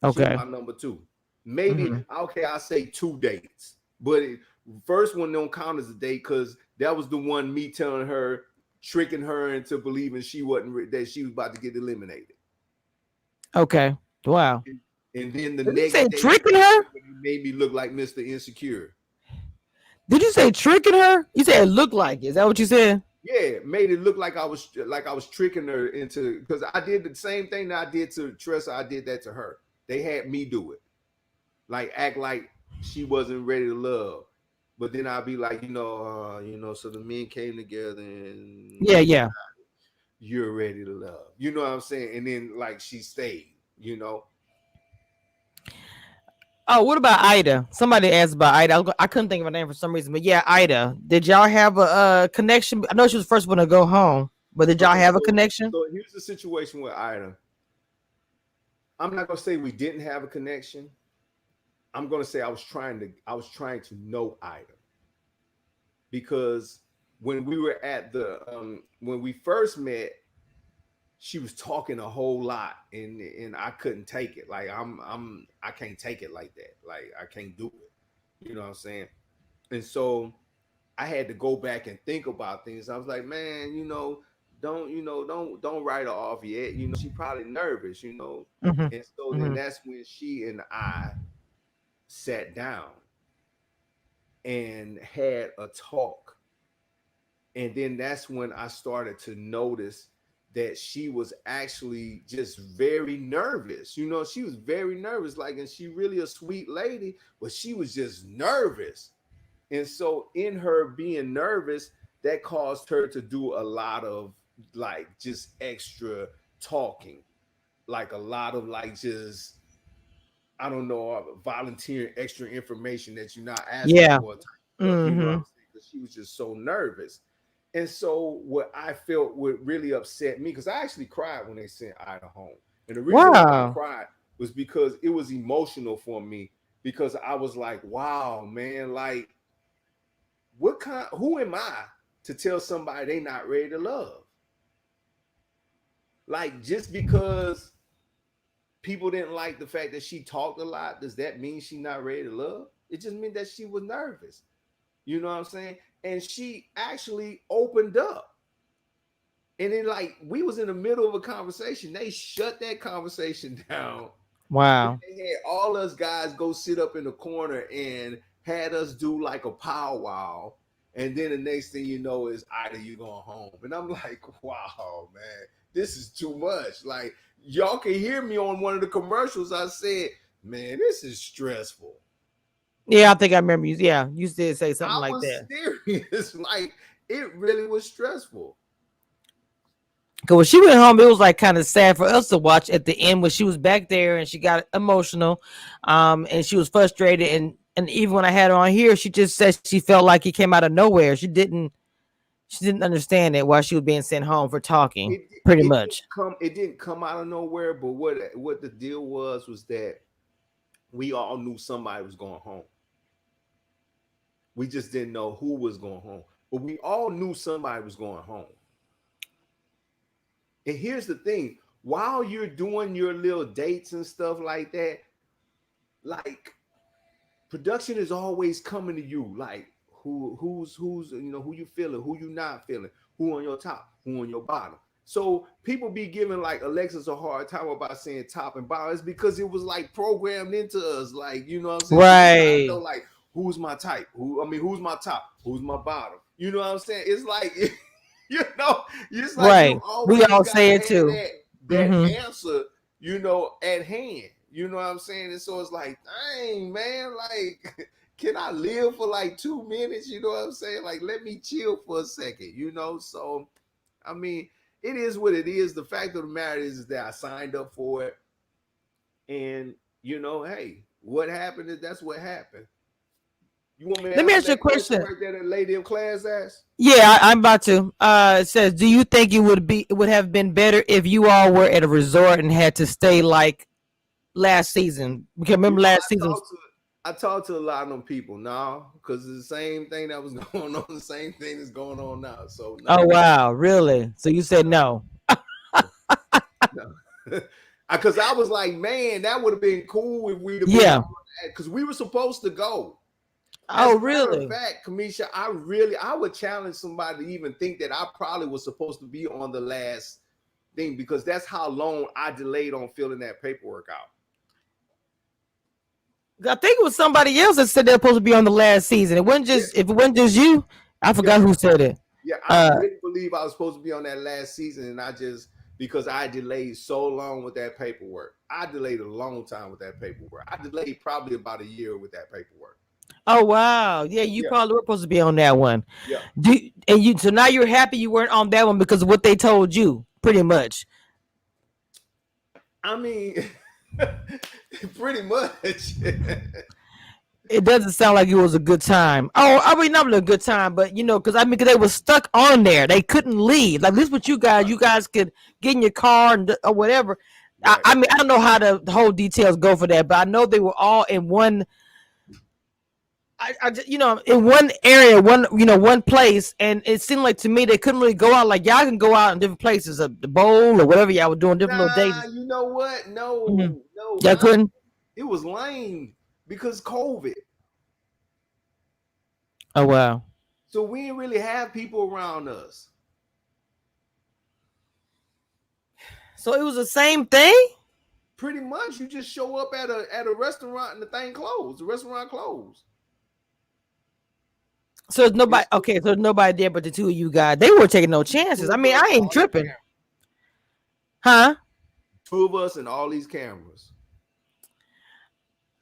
She's okay. my number two. Maybe Hmm. okay, I'll say two dates, but first one don't count as a date because that was the one me telling her, tricking her into believing she wasn't that she was about to get eliminated. Okay. Wow. And then the Did you say next day, tricking her? it made me look like Mr. Insecure. Did you say tricking her? You said it looked like it. Is that what you said? Yeah, made it look like I was tricking her into because I did the same thing that I did to Tressa. I did that to her. They had me do it, like act like she wasn't ready to love. But then I'd be like, so the men came together and Yeah, yeah. you're ready to love. You know what I'm saying? And then like she stayed, Oh, what about Ida? Somebody asked about Ida. I couldn't think of her name for some reason, but yeah, Ida. Did y'all have a connection? I know she was the first one to go home, but did y'all Okay, have a so connection? so here's the situation with Ida. I'm not gonna say we didn't have a connection. I'm gonna say I was trying to know Ida because when we were at the when we first met, she was talking a whole lot and I couldn't take it. Like I can't take it like that. Like I can't do it. You know what I'm saying? And so I had to go back and think about things. I was like, man, don't write her off yet. She probably nervous. Hmm. And so then Hmm. that's when she and I sat down and had a talk. And then that's when I started to notice that she was actually just very nervous. She was very nervous, like, and she really a sweet lady, but she was just nervous. And so in her being nervous, that caused her to do a lot of like just extra talking, like a lot of like just I don't know, volunteering extra information that you're not asking Yeah. for type stuff. You know what Hmm. I'm saying? Because she was just so nervous. And so what I felt would really upset me, because I actually cried when they sent Ida home. And the reason why I Wow. cried was because it was emotional for me because I was like, wow, man, like who am I to tell somebody they not ready to love? Like just because people didn't like the fact that she talked a lot, does that mean she not ready to love? It just meant that she was nervous. You know what I'm saying? And she actually opened up. And then like we was in the middle of a conversation. They shut that conversation down. Then Wow. they had all us guys go sit up in the corner and had us do like a powwow. And then the next thing you know is either you going home. And I'm like, wow, man, this is too much. Like, y'all can hear me on one of the commercials. I said, man, this is stressful. Yeah, I think I remember you. Yeah, you did say something I like was that. serious. Like, it really was stressful. Cause when she went home, it was like kind of sad for us to watch at the end when she was back there and she got emotional, and she was frustrated and even when I had her on here, she just said she felt like he came out of nowhere. She didn't understand it while she was being sent home for talking, It pretty it didn't much. come out of nowhere. But what the deal was that we all knew somebody was going home. We just didn't know who was going home, but we all knew somebody was going home. And here's the thing: while you're doing your little dates and stuff like that, like production is always coming to you, like who's who you feeling, who you not feeling, who on your top, who on your bottom. So people be giving like Alexis a hard time about saying top and bottom. It's because it was like programmed into us, like you know what I'm saying. So we gotta know Right. like who's my type? Who's my top? Who's my bottom? You know what I'm saying? It's like, it's like you Right. We always all gotta say it have too. that Hmm. answer, at hand. You know what I'm saying? And so it's like, dang, man, like, can I live for like 2 minutes? You know what I'm saying? Like, let me chill for a second, So, I mean, it is what it is. The fact of the matter is that I signed up for it. And, hey, what happened is that's what happened. You want me to Let me answer ask you a that question question. right there that lady in class asked? Yeah, I'm about to. It says, do you think it would have been better if you all were at a resort and had to stay like last season? Because remember last season. I talked to a lot of them people now because it's the same thing that was going on, the same thing that's going on now. So Oh no, wow, really? So you said no? no. Because I was like, man, that would have been cool if we'd have been Yeah. on that because we were supposed to go. As Oh a matter of really? fact, Kamisha, I would challenge somebody to even think that I probably was supposed to be on the last thing because that's how long I delayed on filling that paperwork out. I think it was somebody else that said they're supposed to be on the last season. It wasn't Yeah, just if it wasn't just you. I yeah, forgot who said it. yeah. I Uh really believe I was supposed to be on that last season, and I just because I delayed so long with that paperwork. I delayed a long time with that paperwork. I delayed probably about a year with that paperwork. oh wow. Yeah, you Yeah, probably were supposed to be on that one. yeah. So now you're happy you weren't on that one because of what they told you, pretty much. I mean, pretty much. It doesn't sound like it was a good time. Oh, I mean, not a good time, but because because they were stuck on there, they couldn't leave. Like this, what Right, you guys could get in your car or whatever. right, I mean, I don't know how the whole details go for that, but I know they were all in one. In one area, one place, and it seemed like to me they couldn't really go out. Like y'all can go out in different places, the bowl or whatever y'all were doing, different little Nah, dates. you know what? Mhm. No, Y'all man. couldn't. It was lame because COVID. Oh wow. So we didn't really have people around us. So it was the same thing. Pretty much, you just show up at a restaurant and the thing closed. The restaurant closed. So it's nobody. It's Okay, so there's nobody there but the two of you guys. They weren't taking no chances. two I of mean, us I and ain't all these tripping, cameras. huh? Two of us and all these cameras.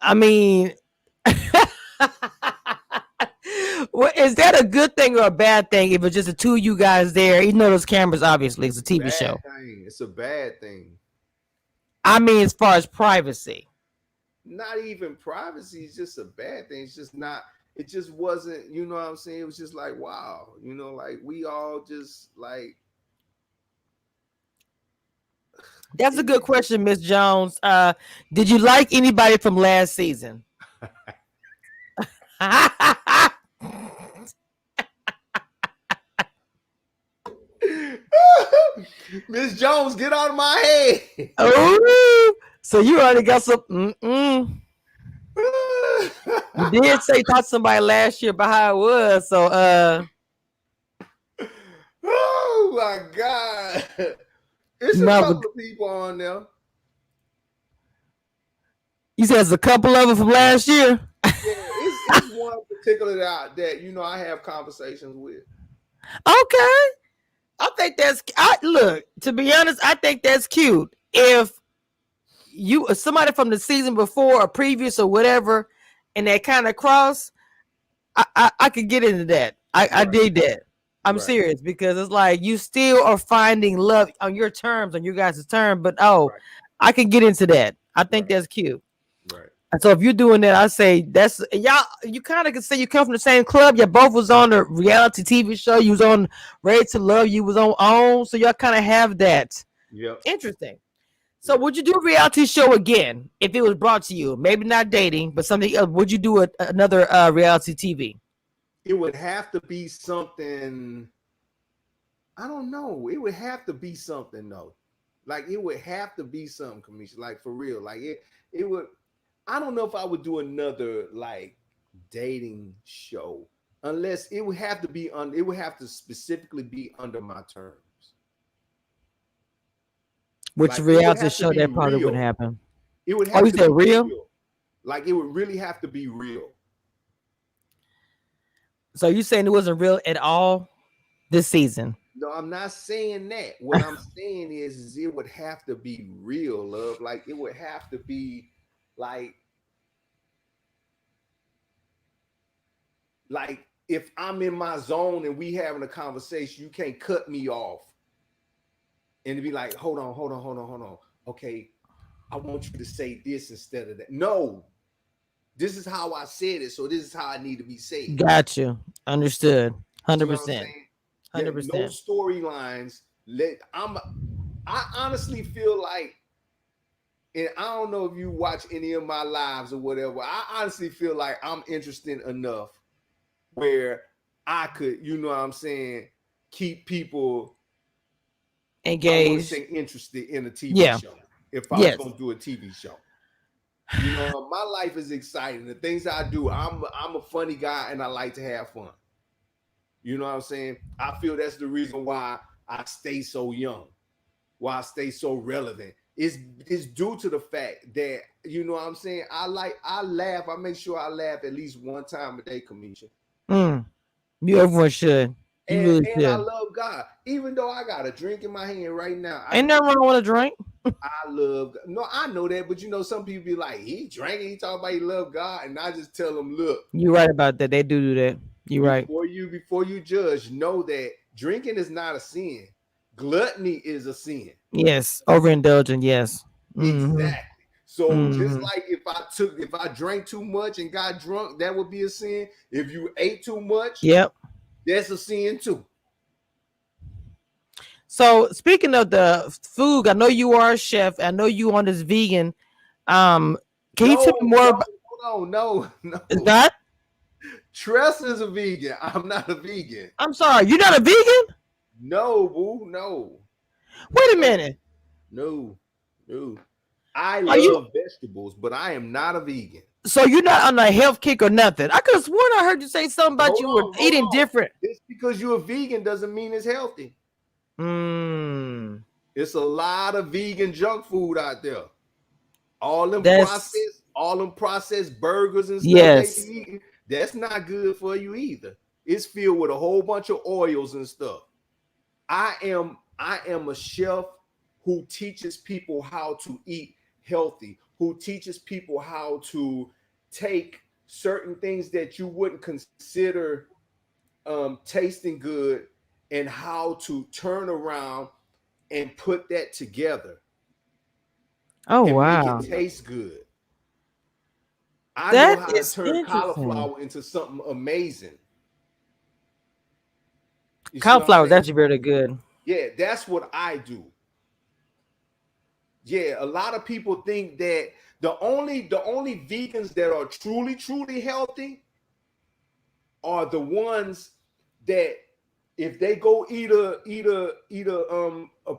I mean, well, is that a good thing or a bad thing if it's just the two of you guys there? Even though those cameras, obviously, it's a TV Bad show. thing. It's a bad thing. I mean, as far as privacy. Not even privacy is just a bad thing. It's just not. It just wasn't. You know what I'm saying? It was just like wow. Like we all just like That's a it. good question, Miss Jones. Did you like anybody from last season? Miss Jones, get out of my head. Oh, so you already got some. Mm-mm. You did say talk to somebody last year about how it was. So, Oh my god. It's a no, couple of people on there. you said there's a couple of them from last year. Yeah, it's one particular that I have conversations with. Okay, I think that's. Look, to be honest, I think that's cute. If somebody from the season before or previous or whatever, and that kind of cross, I could get into that. I Right, dig that. I'm right, serious because it's like you still are finding love on your terms, on your guys' term. But right, I can get into that. I think right, that's cute. right. And so if you're doing that, I say that's y'all. You kind of can say you come from the same club. You both was on a reality TV show. You was on Ready to Love. You was on OWN. So y'all kind of have that. Yep. Interesting. So Yep. would you do a reality show again if it was brought to you? Maybe not dating, but something else. Would you do another reality TV? It would have to be something. I don't know. It would have to be something though. Like it would have to be something, Kamisha. Like for real. Like it would. I don't know if I would do another like dating show unless it would have to be on. It would have to specifically be under my terms. Which Like it would reality have to show be that probably would real. happen? It would Oh, have you to said be real? real. Like it would really have to be real. So you saying it wasn't real at all this season? No, I'm not saying that. What I'm saying is it would have to be real, love. Like it would have to be like like if I'm in my zone and we having a conversation, you can't cut me off and be like, hold on. Okay, I want you to say this instead of that. No, this is how I said it, so this is how I need to be said. Got you. Understood. See Hundred what I'm percent. saying? Yeah, no 100%. storylines. I honestly feel like, and I don't know if you watch any of my lives or whatever. I honestly feel like I'm interesting enough where I could, you know what I'm saying, keep people, I want to Engaged. say, interested in a TV Yeah. show. If I was Yes. going to do a TV show, you know, my life is exciting. The things I do, I'm a funny guy and I like to have fun. You know what I'm saying? I feel that's the reason why I stay so young, why I stay so relevant. It's due to the fact that, you know what I'm saying, I laugh. I make sure I laugh at least one time a day, Kamisha. You everyone should. You And really I should. love God. Even though I got a drink in my hand right now, Ain't nothing wrong with a drink. I love God. No, I know that, but you know, some people be like, he drinking, he talking about he love God, and I just tell them, look, You're right about that. They do that. You're right. before you judge, know that drinking is not a sin. Gluttony is a sin. Yes. Overindulgent. Yes. Mm-hmm. Exactly. So just Mm-hmm. like if I drank too much and got drunk, that would be a sin. If you ate too much, Yep. that's a sin too. So speaking of the food, I know you are a chef. I know you on this vegan. Um, can you tell me more about Hold on, is no. that? Tress is a vegan. I'm not a vegan. I'm sorry, you're not a vegan? No, boo, no, Wait a no, minute. no, no. I Are you love vegetables, but I am not a vegan. so you're not on a health kick or nothing? I could have sworn I heard you say something about you were Hold eating on. different. Just because you're a vegan doesn't mean it's healthy. Mm, It's a lot of vegan junk food out there. All that's them processed burgers and stuff they be yes. eating. That's not good for you either. It's filled with a whole bunch of oils and stuff. I am a chef who teaches people how to eat healthy, who teaches people how to take certain things that you wouldn't consider tasting good and how to turn around and put that together Oh and make it wow. taste good. I know That how to is turn interesting. cauliflower into something amazing. You see what I'm Cauliflower is saying? actually very good. Yeah, that's what I do. Yeah, a lot of people think that the only vegans that are truly healthy are the ones that if they go eat a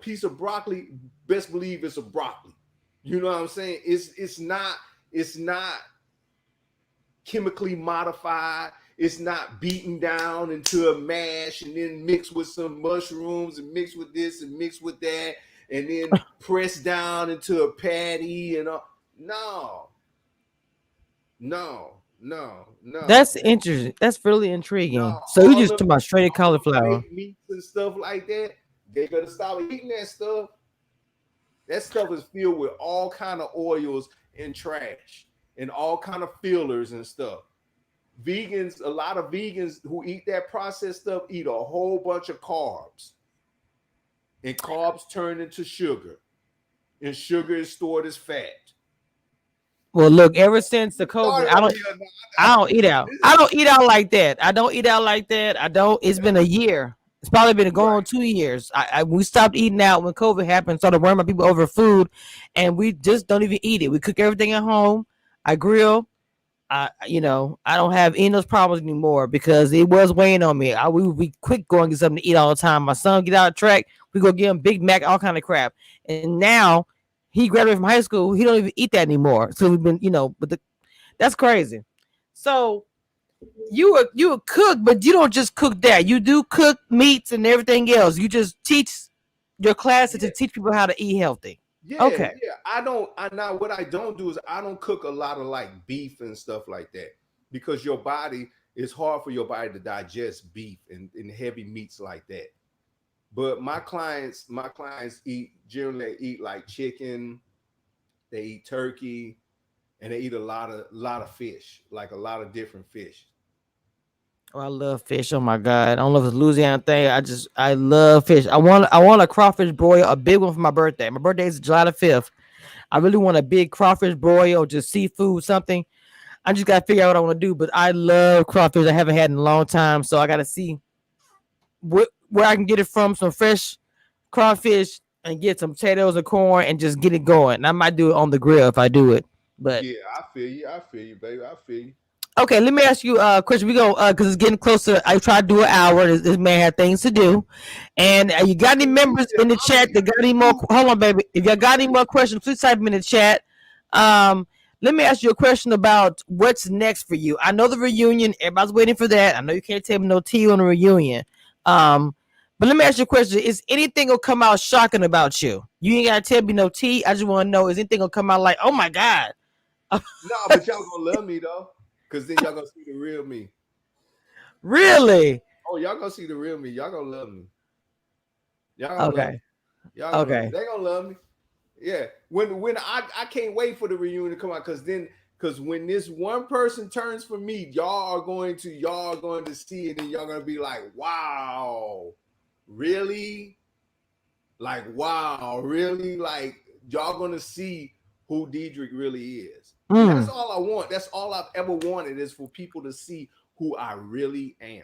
piece of broccoli, best believe it's a broccoli. You know what I'm saying? It's not chemically modified. It's not beaten down into a mash and then mixed with some mushrooms and mixed with this and mixed with that and then pressed down into a patty and all. No, That's no. interesting. That's really No, intriguing. So you just talking about straight all them cauliflower. fake meats and stuff like that, they better stop eating that stuff. That stuff is filled with all kind of oils and trash and all kind of fillers and stuff. Vegans, a lot of vegans who eat that processed stuff eat a whole bunch of carbs. And carbs turn into sugar. And sugar is stored as fat. Well, look, ever since the COVID, Started on here I don't eat out. now. I don't eat out like that. I don't eat out like that. I don't. It's been a year. It's probably been going on Right. 2 years. We stopped eating out when COVID happened. Started worrying about people over food, and we just don't even eat it. We cook everything at home. I grill. I don't have any of those problems anymore because it was weighing on me. We would be quick going to get something to eat all the time. My son get out of track. We go get him Big Mac, all kind of crap. And now he graduated from high school. He don't even eat that anymore. So we've been, that's crazy. So you a cook, but you don't just cook that. You do cook meats and everything else. You just teach your classes Yeah. to teach people how to eat healthy. Yeah, Okay. yeah. I now what I don't do is I don't cook a lot of like beef and stuff like that because your body it's hard for your body to digest beef and heavy meats like that. But my clients eat generally eat like chicken, they eat turkey, and they eat a lot of fish, like a lot of different fish. Oh, I love fish. Oh my god! I don't know if it's a Louisiana thing. I love fish. I want a crawfish broil, a big one for my birthday. My birthday is July 5th. I really want a big crawfish broil, just seafood, something. I just gotta figure out what I want to do. But I love crawfish. I haven't had in a long time, so I gotta see where I can get it from. Some fresh crawfish and get some potatoes and corn and just get it going. And I might do it on the grill if I do it. But Yeah, I feel you. I feel you, baby. I feel you. okay, let me ask you a question. We go because it's getting closer. I try to do an hour. This man had things to do, and you got any members in the chat that got any more? Hold on, baby. If you got any more questions, please type them in the chat. Um, Let me ask you a question about what's next for you. I know the reunion. Everybody's waiting for that. I know you can't tell me no tea on the reunion. Um, but let me ask you a question: is anything gonna come out shocking about you? You ain't gotta tell me no tea. I just want to know: is anything gonna come out like, oh my god? No, but y'all gonna love me though, cause then y'all gonna see the real me. Really? Oh, y'all gonna see the real me. Y'all gonna love me. Y'all gonna love me. Okay. Y'all gonna love me. Okay. They gonna love me. Yeah. When I can't wait for the reunion to come out, because when this one person turns for me, y'all are going to see it and y'all gonna be like, wow, really? Like, wow, really? Like, y'all gonna see who Dedrick really is. And that's Mm. all I want. That's all I've ever wanted is for people to see who I really am.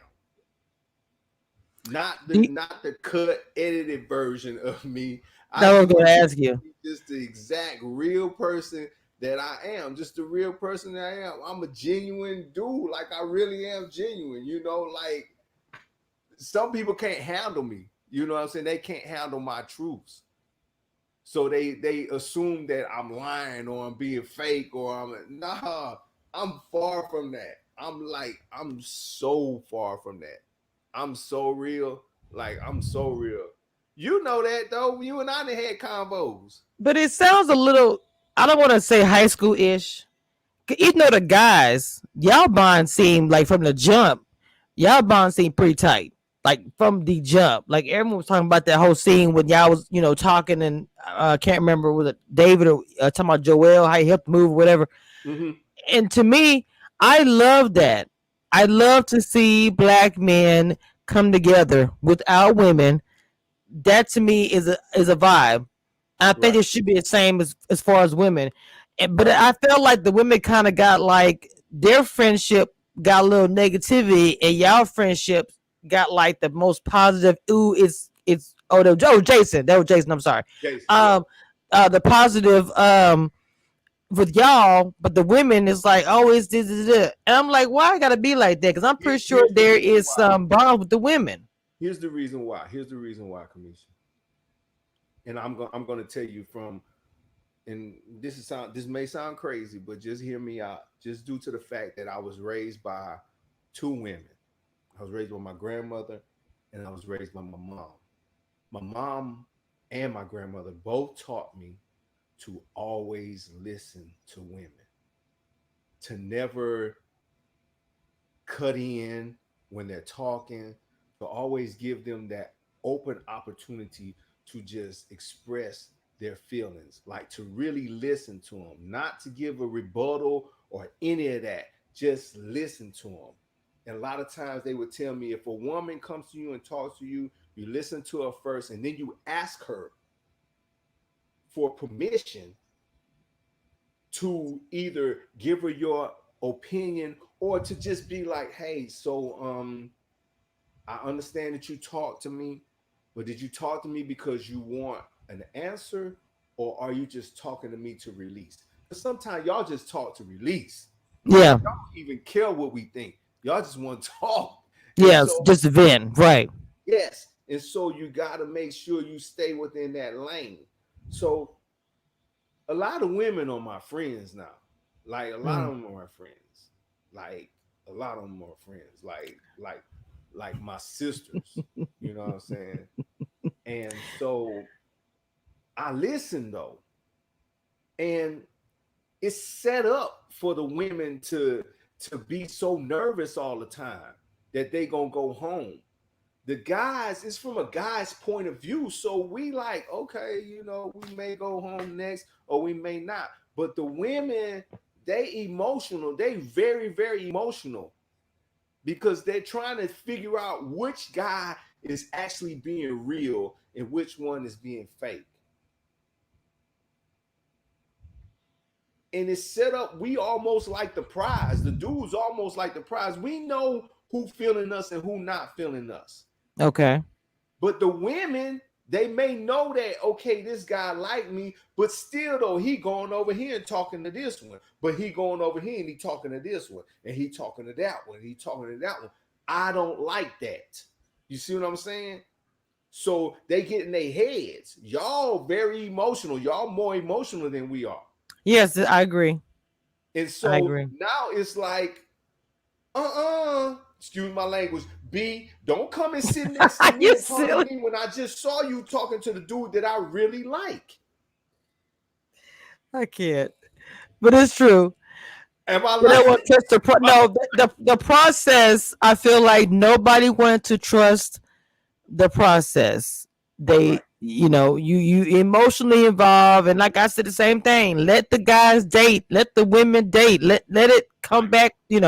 Not the cut edited version of me. I That was just gonna want people ask to you. see just the exact real person that I am. Just the real person that I am. I'm a genuine dude. Like I really am genuine. Like some people can't handle me. You know what I'm saying? They can't handle my truths. So they assume that I'm lying or I'm being fake or nah. I'm far from that. I'm so far from that. I'm so real. Like I'm so real. You know that though. You and I done had combos. But it sounds a little. I don't want to say high school ish. Even though the guys, y'all bond seemed like from the jump, y'all bond seemed pretty tight. Like from the jump, like everyone was talking about that whole scene when y'all was talking and I can't remember was it David or talking about Joel how he helped move or whatever. Mm-hmm. And to me, I love that. I love to see black men come together without women. That to me is a vibe. I think Right. it should be the same as far as women. But Right. I felt like the women kind of got like their friendship got a little negativity, and y'all friendship got like the most positive. Ooh, it's Jason. That was Jason. I'm sorry. Jason. Yeah. Um, the positive with y'all, but the women is like, oh, it's this. And I'm like, why I gotta be like that? Because I'm pretty sure Here's the there reason is why. some bond with the women. Here's the reason why. Here's the reason why, Kamisha. And I'm gonna tell you from, and this may sound crazy, but just hear me out. Just due to the fact that I was raised by two women. I was raised by my grandmother and I was raised by my mom. My mom and my grandmother both taught me to always listen to women, to never cut in when they're talking, to always give them that open opportunity to just express their feelings, like to really listen to them, not to give a rebuttal or any of that, just listen to them. And a lot of times they would tell me if a woman comes to you and talks to you, you listen to her first and then you ask her for permission to either give her your opinion or to just be like, hey, so I understand that you talked to me, but did you talk to me because you want an answer or are you just talking to me to release? Because sometimes y'all just talk to release. Like Yeah, y'all don't even care what we think. Y'all just want to talk. And yes, so, just a vent, right? yes. And so you got to make sure you stay within that lane. So a lot of women are my friends now. Like a lot of Mm. them are my friends. Like a lot of them are friends. Like my sisters. You know what I'm saying? And so I listen though, and it's set up for the women to be so nervous all the time that they gonna go home. The guys, it's from a guy's point of view. So we like, okay, we may go home next or we may not. But the women, they emotional. They very, very emotional because they're trying to figure out which guy is actually being real and which one is being fake. And it's set up, we almost like the prize. The dudes almost like the prize. We know who feeling us and who not feeling us. Okay. But the women, they may know that, okay, this guy like me, but still though, he going over here and talking to this one. But he going over here and he talking to this one. And he talking to that one. And he talking to that one. I don't like that. You see what I'm saying? So they get in their heads. Y'all very emotional. Y'all more emotional than we are. Yes, I agree. And so now it's like, excuse my language, B, don't come and sit next to me and talk to me when I just saw you talking to the dude that I really like. I can't. But it's true. Am I lying? No, the process, I feel like nobody wanted to trust the process. They, you emotionally involved, and like I said, the same thing. Let the guys date, let the women date, let it come back. It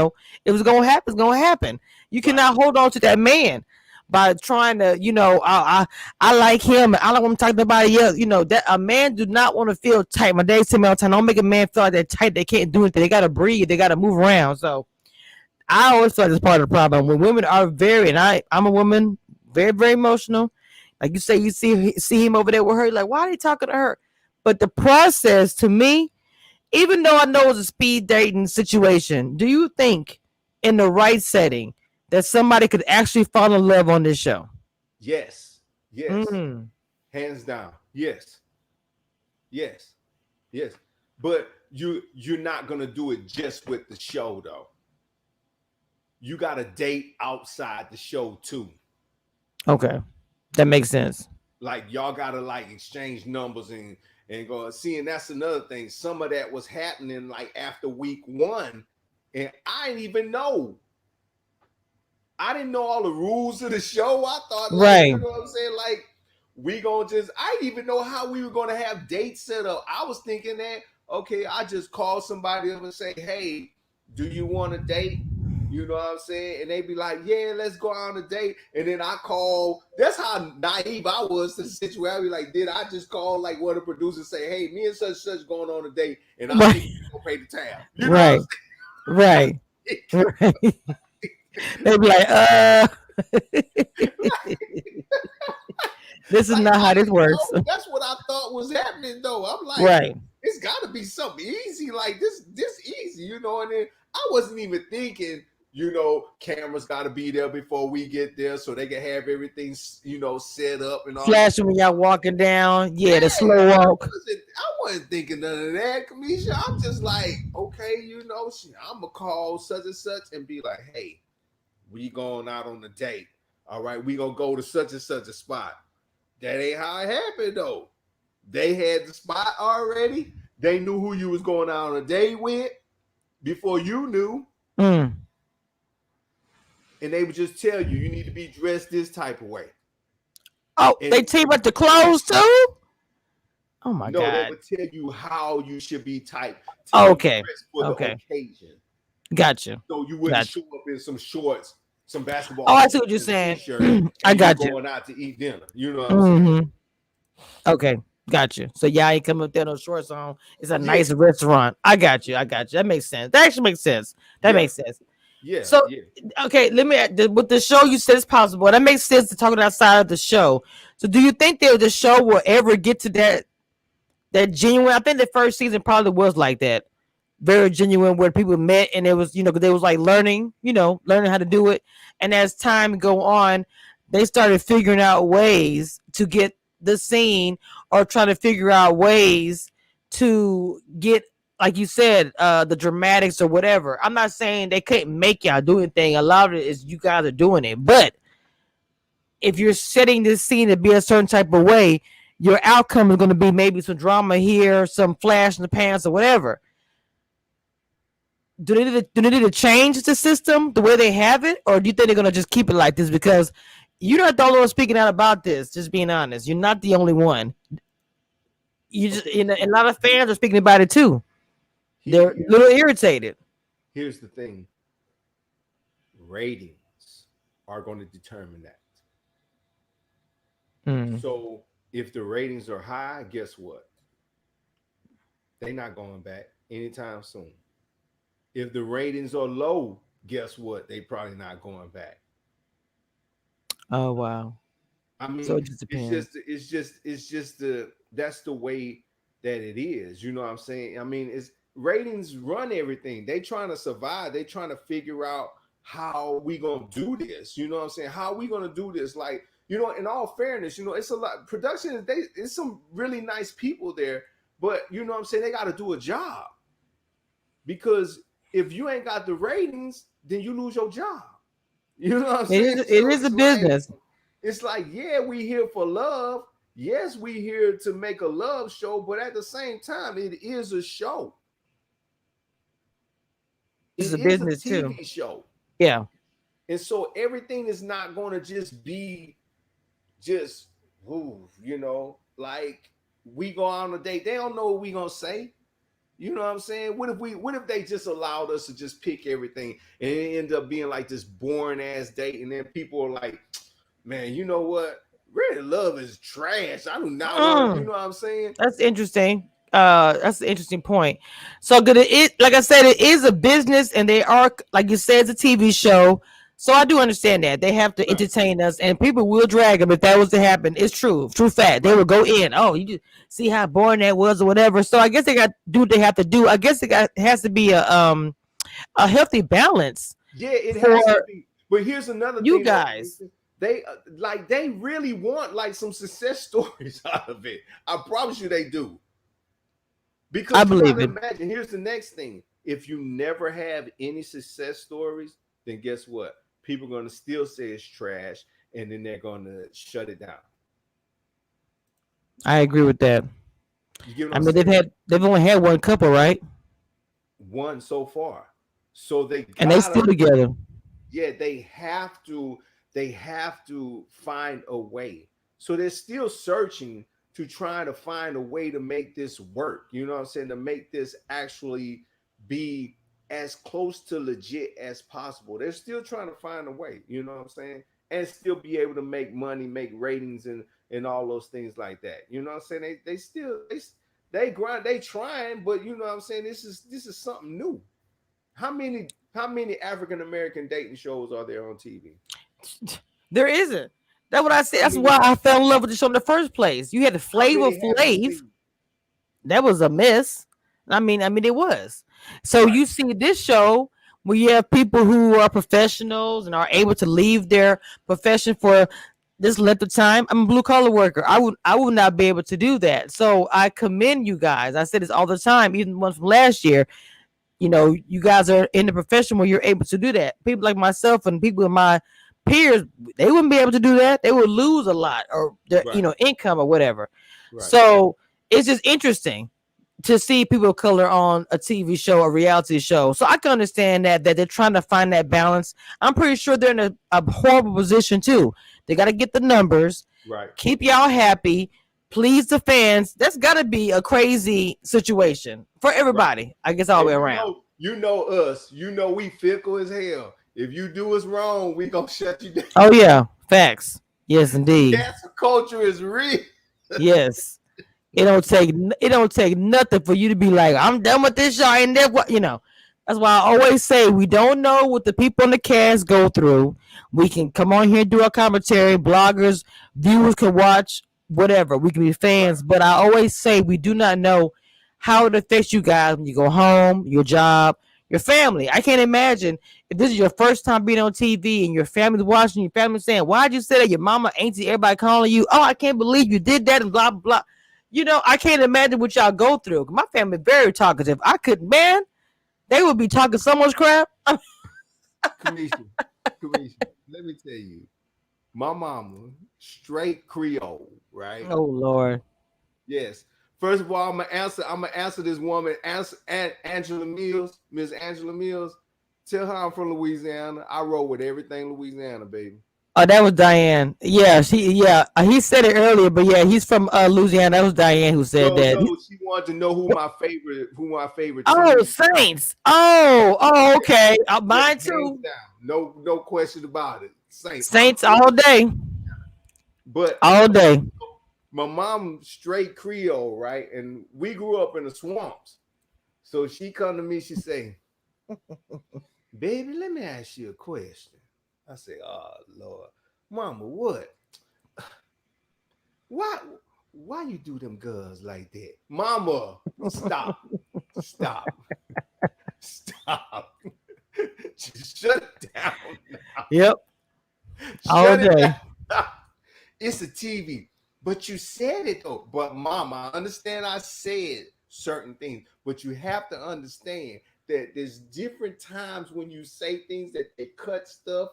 was gonna happen. It's gonna happen. You cannot hold on to that man by trying to, I like him and I don't want to talk to nobody else. That a man do not want to feel tight. My dad tell me all the time, don't make a man feel like they're tight. They can't do anything. They gotta breathe. They gotta move around. So I always feel like it's part of the problem. When women are I'm a woman, very, very emotional. Like you say, you see him over there with her. Like, why are they talking to her? But the process, to me, even though I know it's a speed dating situation, do you think in the right setting that somebody could actually fall in love on this show? Yes. Hands down. Yes. But you're not gonna do it just with the show though. You got to date outside the show too. Okay. That makes sense. Like y'all gotta like exchange numbers and go see, and that's another thing. Some of that was happening like after week 1, and I didn't even know. I didn't know all the rules of the show. I thought, right. You know what I'm saying? Like we gonna just. I didn't even know how we were gonna have dates set up. I was thinking that okay, I just call somebody up and say, hey, do you want to date? You know what I'm saying? And they be like, yeah, let's go on a date. And then I call. That's how naive I was to the situation. I be like, did I just call like one of the producers say, hey, me and such going on a date, and I'm going to pay the tab. You know right. They be like, this is not how this works. That's what I thought was happening, though. I'm like, it's got to be something easy like this easy, you know? And then I wasn't even thinking, cameras got to be there before we get there so they can have everything, set up and all. Flashing when y'all walking down. Yeah, the slow walk. I wasn't thinking none of that, Kamisha. I'm just like, okay, I'm going to call such and such and be like, hey, we going out on a date. All right, we going to go to such and such a spot. That ain't how it happened, though. They had the spot already. They knew who you was going out on a date with before you knew. And they would just tell you, you need to be dressed this type of way. Oh, and they tell you about the clothes too? Oh my God. No, they would tell you how you should be typed. Okay. For the occasion. Gotcha. So you wouldn't show up in some shorts, some basketball. Oh, I see what you're saying. I got you. Going out to eat dinner. You know what I'm saying? Okay. Got you. So y'all ain't come up there no shorts on. It's a nice restaurant. I got you. That makes sense. That actually makes sense. That makes sense. Yeah. So okay, let me with the show you said it's possible. That makes sense to talk outside of the show. So do you think that the show will ever get to that genuine? I think the first season probably was like that. Very genuine where people met and it was, they was like learning how to do it. And as time go on, they started figuring out ways to get the scene or trying to figure out ways to get, like you said, the dramatics or whatever. I'm not saying they couldn't make y'all do anything. A lot of it is you guys are doing it. But if you're setting this scene to be a certain type of way, your outcome is going to be maybe some drama here, some flash in the pants or whatever. do they need to change the system the way they have it, or do you think they're gonna just keep it like this? Because you're not the only one speaking out about this. Just being honest, you're not the only one. You just Okay, and a so lot of fans are speaking about it too. They're a here little irritated. here's the thing: ratings are going to determine that. Mm. So if the ratings are high, guess what? They're not going back anytime soon. If the ratings are low, guess what? They probably not going back. Oh wow. I So mean, it just depends. it's just the that's the way that it is. You know what I'm saying? I mean, it's ratings run everything. They trying to survive. They trying to figure out how we gonna do this. You know what I'm saying? How we gonna do this? Like, in all fairness, it's a lot production. It's some really nice people there, but you know what I'm saying? They got to do a job because if you ain't got the ratings, then you lose your job. You know what I'm saying? It So is a business. it's like, yeah, we here for love. Yes, we here to make a love show, but at the same time, it is a show. This is It a is a business too. TV show. Yeah. And so everything is not going to just be just like we go on a date. They don't know what we going to say. You know what I'm saying? What if they just allowed us to just pick everything and it end up being like this boring ass date and then people are like, man, you know what? Really love is trash. I do not want to, you Mm. know what I'm saying? That's interesting. That's an interesting point. So good. Like I said, it is a business, and they are, like you said, it's a TV show. So I do understand that they have to Right, entertain us, and people will drag them if that was to happen. It's true fact. They right. will go in. Oh, you just see how boring that was, or whatever. So I guess they got to do what they have to do. I guess has to be a healthy balance Yeah, it for has to be. But here's another you thing though. guys. They they really want like some success stories out of it. I promise you they do. I Because you got believe to it. imagine, here's the next thing. If you never have any success stories, then guess what? People are going to still say it's trash and then they're going to shut it down. I agree with that. You get what I I'm mean, saying? they've only had one couple, right? One so far. So they And they got still to, together. yeah, they have to find a way. So they're still searching to try to find a way to make this work. You know what I'm saying? To make this actually be as close to legit as possible. They're still trying to find a way, you know what I'm saying? And still be able to make money, make ratings and all those things like that. You know what I'm saying? They still they grind, they trying, but you know what I'm saying? This is something new. How many African American dating shows are there on TV? There isn't. That's what I said. How That's many why I fell in love with the show in the first place. You had the how Flavor many have you Flav. seen? That was a miss. I mean, it was. So Right, you see this show where you have people who are professionals and are able to leave their profession for this length of time. I'm a blue collar worker. I would not be able to do that. So I commend you guys. I said this all the time, even the ones from last year. You guys are in the profession where you're able to do that. People like myself and people in my peers, they wouldn't be able to do that. They would lose a lot or their, right, income or whatever. right, So it's just interesting to see people of color on a TV show, a reality show. So I can understand that they're trying to find that balance. I'm pretty sure they're in a horrible position too. They got to get the numbers, right. keep y'all happy, please the fans. That's got to be a crazy situation for Right. everybody. I guess all the way And around. you know us. You know we fickle as hell. If you do us wrong, we gonna shut you down. Oh yeah, facts. Yes, indeed. Cancel culture is real. Yes. It don't take nothing for you to be like, I'm done with this show. And that what. That's why I always say we don't know what the people in the cast go through. We can come on here and do our commentary. Bloggers, viewers can watch whatever. We can be Right, fans, but I always say we do not know how it affects you guys when you go home, your job, your family. I can't imagine if this is your first time being on TV and your family's watching, your family saying, "Why'd you say that?" Your mama, auntie, everybody calling you. Oh, I can't believe you did that, and blah blah blah. I can't imagine what y'all go through. My family very talkative. I couldn't, man. They would be talking so much crap. Kamisha, Kamisha. Let me tell you, my mama straight Creole, right? Oh Lord. Yes. First of all, I'm gonna answer this woman, answer Angela Mills, Miss Angela Mills. Tell her I'm from Louisiana. I roll with everything Louisiana, baby. Oh, that was Diane. Yeah, he said it earlier, but yeah, he's from Louisiana. That was Diane who said No, that. no, she wanted to know who my favorite Oh, team. Saints. Oh, okay. Yeah, Mine hands too. down. No question about it. Saints. Saints all day, But all day. my mom straight Creole, right? And we grew up in the swamps. So she come to me, she say, baby, let me ask you a question. I say, oh Lord. Mama, what? Why why you do them girls like that? Mama, stop. Stop. Stop. Just shut it down now. Yep, all Shut it day. down. It's a TV. But you said it though. But mama, I understand I said certain things, but you have to understand that there's different times when you say things that they cut stuff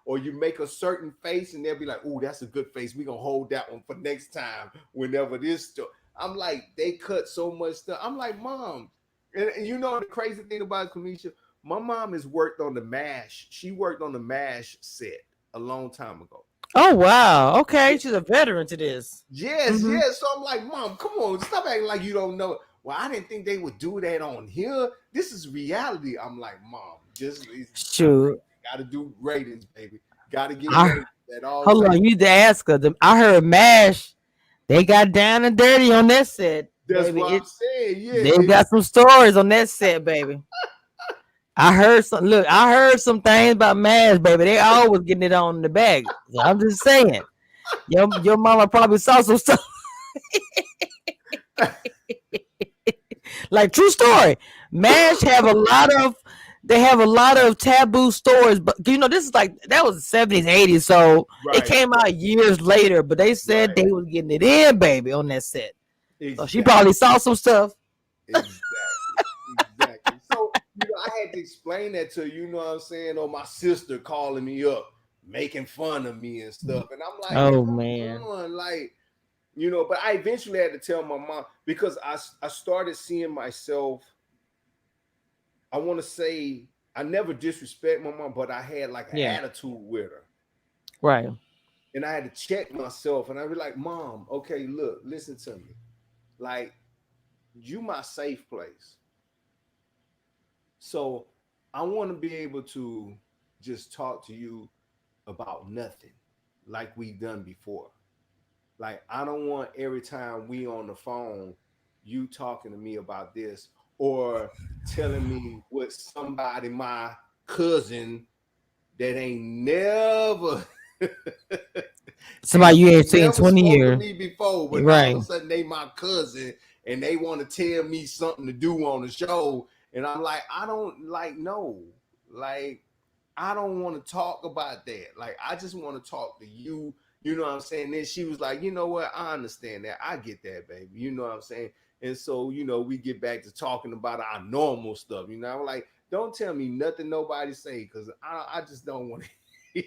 or you make a certain face and they'll be like, oh, that's a good face. We're gonna hold that one for next time whenever this stuff. I'm like, they cut so much stuff. I'm like, mom, and you know the crazy thing about Kamisha, my mom has worked on the MASH. She worked on the MASH set a long time ago. Oh wow. Okay, she's a veteran to this. Yes, yes. So I'm like, Mom, come on, stop acting like you don't know. Well, I didn't think they would do that on here. This is reality. I'm like, Mom, just Shoot. gotta do ratings, baby. Gotta get I, ratings at all hold times. on, you need to ask her. I heard MASH. They got down and dirty on that set, That's baby. what I'm saying. They Yeah. got some stories on that set, baby. I heard some. Look, I heard some things about MASH, baby. They always getting it on the bag. So I'm just saying, your mama probably saw some stuff. Like true story. MASH have a lot of. They have a lot of taboo stories, but you know this is like that was the 70s, 80s, so it Right, came out years later. But they said right. they was getting it in, baby, on that set. So she Exactly. probably saw some stuff. Exactly. Exactly. So, I had to explain that to you, know what I'm saying? Or my sister calling me up, making fun of me and stuff. And I'm like, Oh come man. on, like, but I eventually had to tell my mom because I started seeing myself. I want to say I never disrespect my mom, but I had like an Yeah. attitude with her. Right. And I had to check myself and I'd be like, Mom, okay, look, listen to me. Like, you my safe place. So I want to be able to just talk to you about nothing like we've done before. Like, I don't want every time we on the phone, you talking to me about this or telling me what somebody, my cousin that ain't never Somebody you ain't seen in never 20 spoke to years. me before, but now all Right. of a sudden they my cousin and they want to tell me something to do on the show. And I'm like, I don't like, no, like, I don't want to talk about that. Like, I just want to talk to you. You know what I'm saying? Then she was like, you know what? I understand that. I get that, baby. You know what I'm saying? And so, we get back to talking about our normal stuff. I'm like, don't tell me nothing nobody say because I just don't want to.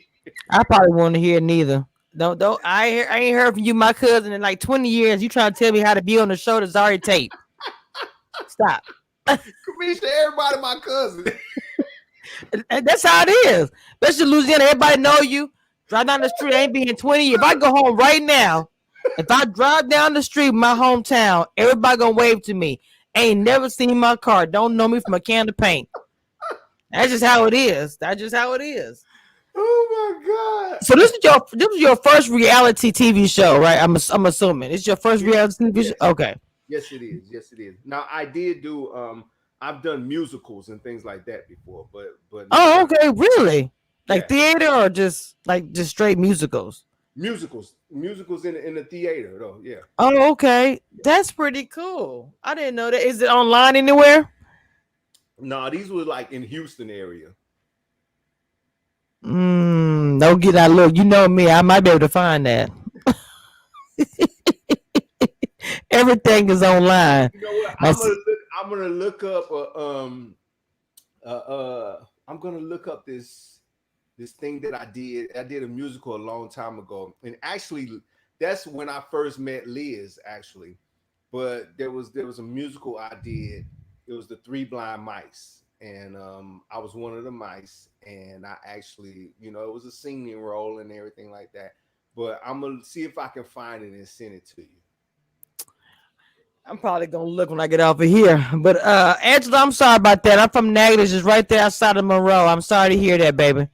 I probably want to hear neither. Don't I ain't heard from you, my cousin, in like 20 years. You trying to tell me how to be on the show that's already taped. Stop. Kamisha, everybody my cousin. And that's how it is. Especially Louisiana, everybody know you. Drive down the street, ain't been 20 years. If I go home right now, if I drive down the street, my hometown, everybody gonna wave to me. Ain't never seen my car. Don't know me from a can of paint. That's just how it is. That's just how it is. Oh my God. So this is your first reality TV show, right? I'm assuming it's your first reality TV show. Okay. Yes, it is. Yes, it is. Now I did do I've done musicals and things like that before, but Oh, okay. Really? yeah, Like theater or just straight musicals? musicals in the theater though. Yeah. Oh, okay. That's pretty cool. I didn't know that. Is it online anywhere? No, these were like in Houston area. Don't get that look. You know me. I might be able to find that. Everything is online. You know what? I'm gonna look up I'm gonna look up this thing that I did. I did a musical a long time ago, and actually, that's when I first met Liz. Actually, But there was a musical I did. It was the Three Blind Mice, and I was one of the mice, and I actually, it was a singing role and everything like that. But I'm gonna see if I can find it and send it to you. I'm probably gonna look when I get off of here. But Angela, I'm sorry about that. I'm from Natchez, just right there outside of Monroe. I'm sorry to hear that, baby.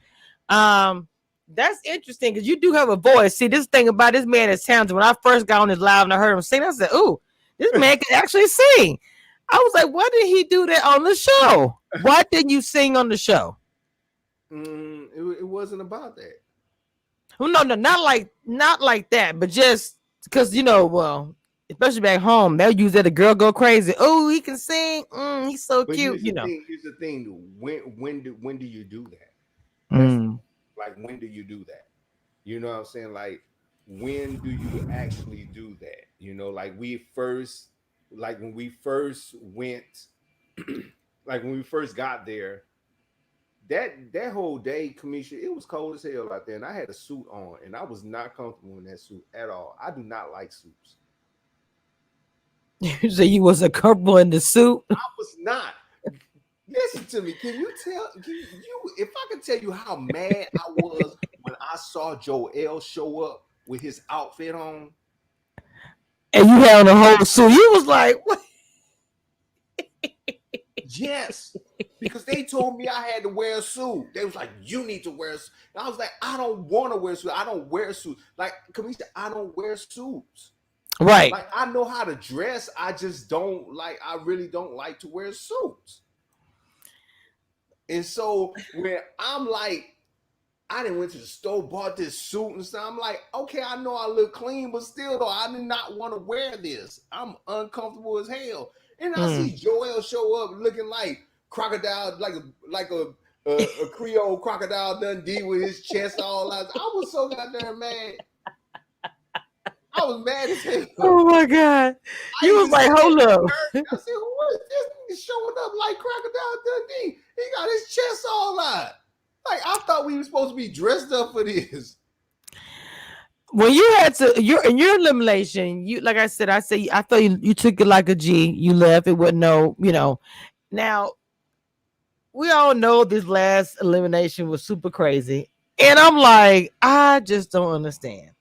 Um, that's interesting because you do have a voice. See, this thing about this man is talented. When I first got on his live and I heard him sing, I said, "Ooh, this man can actually sing." I was like, "Why did he do that on the show? Why didn't you sing on the show?" It wasn't about that. Well, no, not like that, but just because well, especially back home, they'll use that. A girl go crazy. Oh, he can sing. He's so But cute. Here's the thing. When do you do that? That's Mm. like, when do you do that? You know what I'm saying? Like, when do you actually do that? Like when we first went, like when we first got there, that whole day, Kamisha, it was cold as hell out there, and I had a suit on, and I was not comfortable in that suit at all. I do not like suits. So you wasn't comfortable in the suit. I was not. Listen to me. Can you tell if I can tell you how mad I was when I saw Joel show up with his outfit on? And you had on the whole suit. You was like, what? Yes, because they told me I had to wear a suit. They was like, you need to wear a suit. And I was like, I don't want to wear a suit. I don't wear suits. Like, Kamisha, I don't wear suits. Right. Like, I know how to dress. I just don't like, I really don't like to wear suits. And so when I'm like, I didn't went to the store, bought this suit and stuff. I'm like, okay, I know I look clean, but still though, I did not want to wear this. I'm uncomfortable as hell. And I see Joel show up looking like crocodile, like a Creole crocodile Dundee with his chest all out. I was so goddamn mad. I was mad as hell. Oh my God. You was like, hold up. I said, who is this showing up like crocodile Dundee? He got his chest all out. Like, I thought we were supposed to be dressed up for this. When you had to, in your elimination, you like I said, I thought you took it like a G. You left. It wasn't Now we all know this last elimination was super crazy, and I'm like, I just don't understand.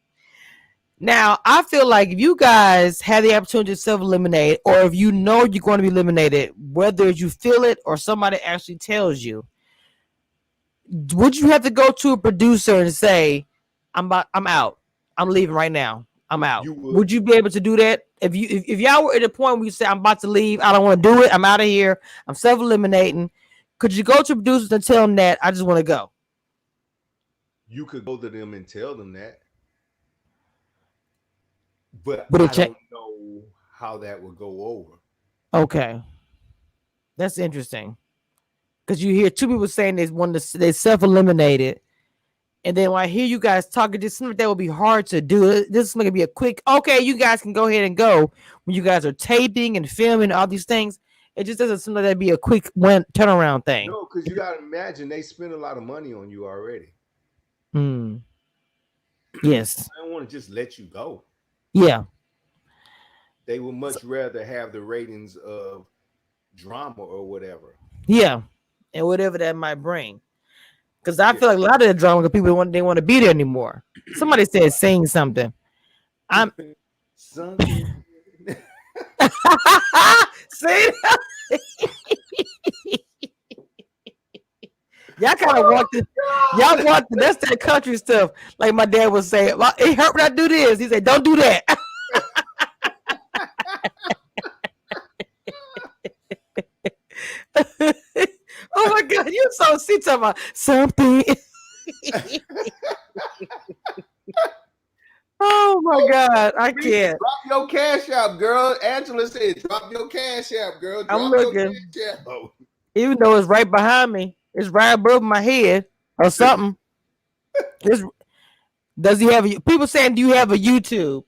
Now I feel like if you guys had the opportunity to self-eliminate, or if you know you're going to be eliminated, whether you feel it or somebody actually tells you, would you have to go to a producer and say, I'm out. I'm leaving right now. I'm out. Would you be able to do that? If y'all were at a point where you say, I'm about to leave, I don't want to do it, I'm out of here, I'm self-eliminating, could you go to producers and tell them that I just want to go? You could go to them and tell them that. But I don't know how that would go over. Okay. That's interesting. Because you hear two people saying they self-eliminated. And then when I hear you guys talking, this seems like that would be hard to do. This is going to be a quick, okay, you guys can go ahead and go. When you guys are taping and filming all these things, it just doesn't seem like that'd be a quick turnaround thing. No, because you got to imagine they spend a lot of money on you already. Yes. I don't want to just let you go. Yeah. They would much rather have the ratings of drama or whatever. Yeah. And whatever that might bring. Because I feel like a lot of the drama people they want to be there anymore. Somebody said sing something. I'm something. See? Y'all kind of walked it. Y'all walked it. That's that country stuff. Like my dad would say, well, it hurt when I do this. He said, don't do that. Oh my God, you so see talking about something. Oh my God, I can't. Drop your cash app, girl. Angela said, drop your cash app, girl. Drop I'm looking. Your cash app. Even though it's right behind me, it's right above my head or something. Does he have people saying, do you have a YouTube?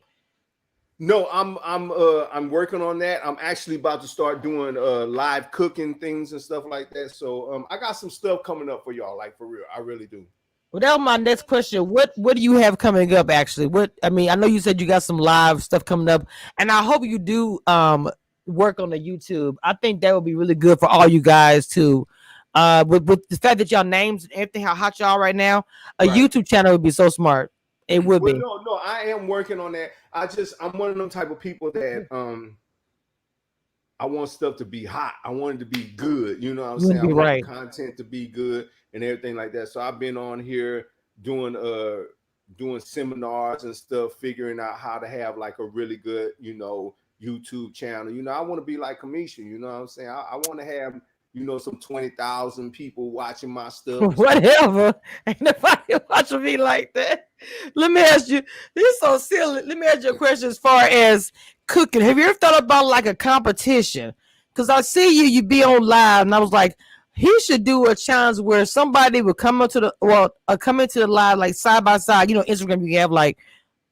No, I'm working on that. I'm actually about to start doing live cooking things and stuff like that. So I got some stuff coming up for y'all, like for real. I really do. Well, that was my next question. What do you have coming up? Actually, what I mean, I know you said you got some live stuff coming up, and I hope you do work on the YouTube. I think that would be really good for all you guys to. With the fact that y'all names and everything, how hot y'all right now, a Right. YouTube channel would be so smart. It would Well, be. no, I am working on that. I'm one of them type of people that I want stuff to be hot. I want it to be good. You know what I'm You would saying? I be want the right. content to be good and everything like that. So I've been on here doing doing seminars and stuff, figuring out how to have like a really good, YouTube channel. I want to be like Kamisha, you know what I'm saying? I want to have, some 20,000 people watching my stuff and stuff. Whatever. Ain't nobody watching me like that. Let me ask you. This is so silly. Let me ask you a question as far as cooking. Have you ever thought about like a competition? Because I see you, you be on live, and I was like, he should do a challenge where somebody would come up to the come into the live like side by side. Instagram, you have like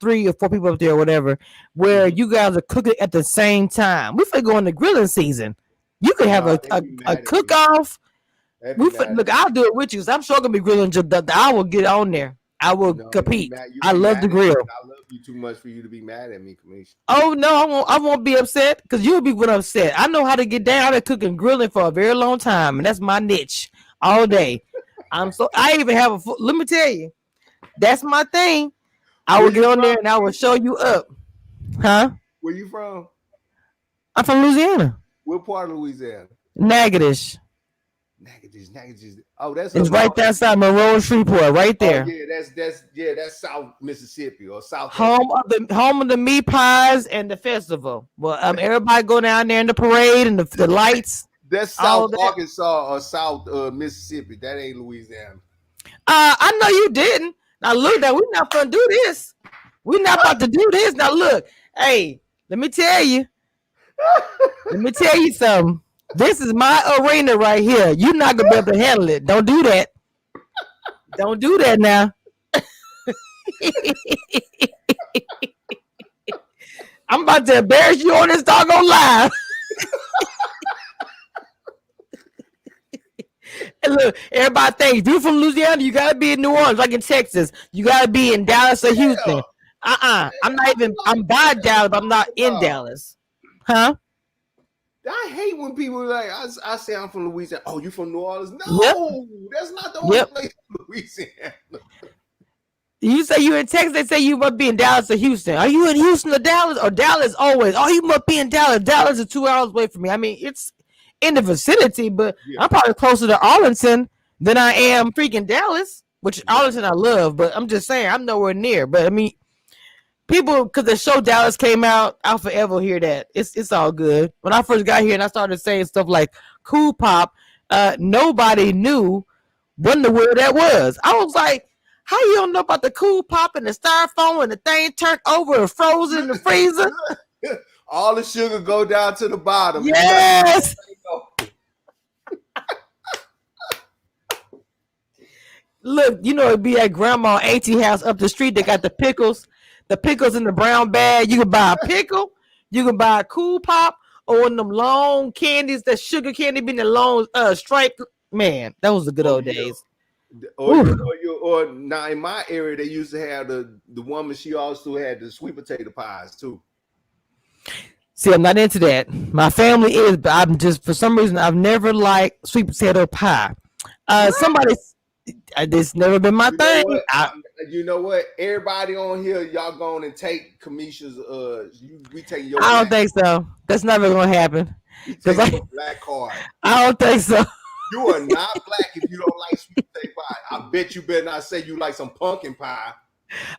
3 or 4 people up there or whatever, where Mhm. you guys are cooking at the same time. We could go into grilling season. You could have No, a, they a, be a mad at cook me. off. They be mad Look. at me. I'll do it with you. 'Cause I'm sure gonna be grilling. I will get on there. I will No, you be compete. mad. You I be love to mad at me, grill. and I love you too much for you to be mad at me, Kamisha. Oh no, I won't. I won't be upset because you'll be upset. I know how to get down. I've been cooking grilling for a very long time, and that's my niche all day. I even have a. Let me tell you, that's my thing. I Where will get you on from, there and I will show Kamisha? you up, huh? Where you from? I'm from Louisiana, What part of Louisiana? Natchitoches. Natchitoches, Natchitoches. Oh, that's It's up right north. there outside Monroe Shreveport, right Oh there. yeah, that's South Mississippi or South. Home of the meat pies and the festival. Well, everybody go down there in the parade and the lights, That's all South of that. Arkansas or South Mississippi. That ain't Louisiana. I know you didn't. Now look, that we're not gonna do this. We're not about to do this. Now look, hey, let me tell you. Let me tell you something. This is my arena right here. You're not gonna be able to handle it. Don't do that. Don't do that now. I'm about to embarrass you on this doggone live. And look, everybody thinks if you're from Louisiana, you gotta be in New Orleans, like in Texas. You gotta be in Dallas or Houston. Yeah, I'm not I'm even. I'm like, by what Dallas, but I'm not you in talking about? Dallas. Huh? I hate when people like I say I'm from Louisiana. Oh, you from New Orleans? Yep. No, that's not the only Yep. place in Louisiana. You say you in Texas, they say you must be in Dallas or Houston. Are you in Houston or Dallas? Or Dallas always? Oh, you must be in Dallas. Dallas is 2 hours away from me. I mean, it's in the vicinity, but Yeah, I'm probably closer to Arlington than I am freaking Dallas, which right. Arlington I love, but I'm just saying I'm nowhere near. But I mean, people, because the show Dallas came out, I'll forever hear that. It's all good. When I first got here and I started saying stuff like cool pop, nobody knew what in the world that was. I was like, how you don't know about the cool pop and the styrofoam and the thing turned over and frozen in the freezer? All the sugar go down to the bottom, and you got to get Yes. that thing Look, it'd be at grandma auntie house up the street. They got the pickles in the brown bag. You can buy a pickle, you can buy a cool pop, or one of them long candies, that sugar candy being the long stripe. Man, that was the good Oh old yeah. days. Whew. Or now in my area they used to have the woman. She also had the sweet potato pies too. See, I'm not into that. My family is, but I'm just, for some reason, I've never liked sweet potato pie. What? Somebody, it's never been my You know thing. what? You know what? Everybody on here, y'all going and take Kamisha's. We taking your I don't black. think so. That's never gonna happen. We Cause taking your black card. I don't think so. You are not black if you don't like sweet potato pie. I bet you better not say you like some pumpkin pie.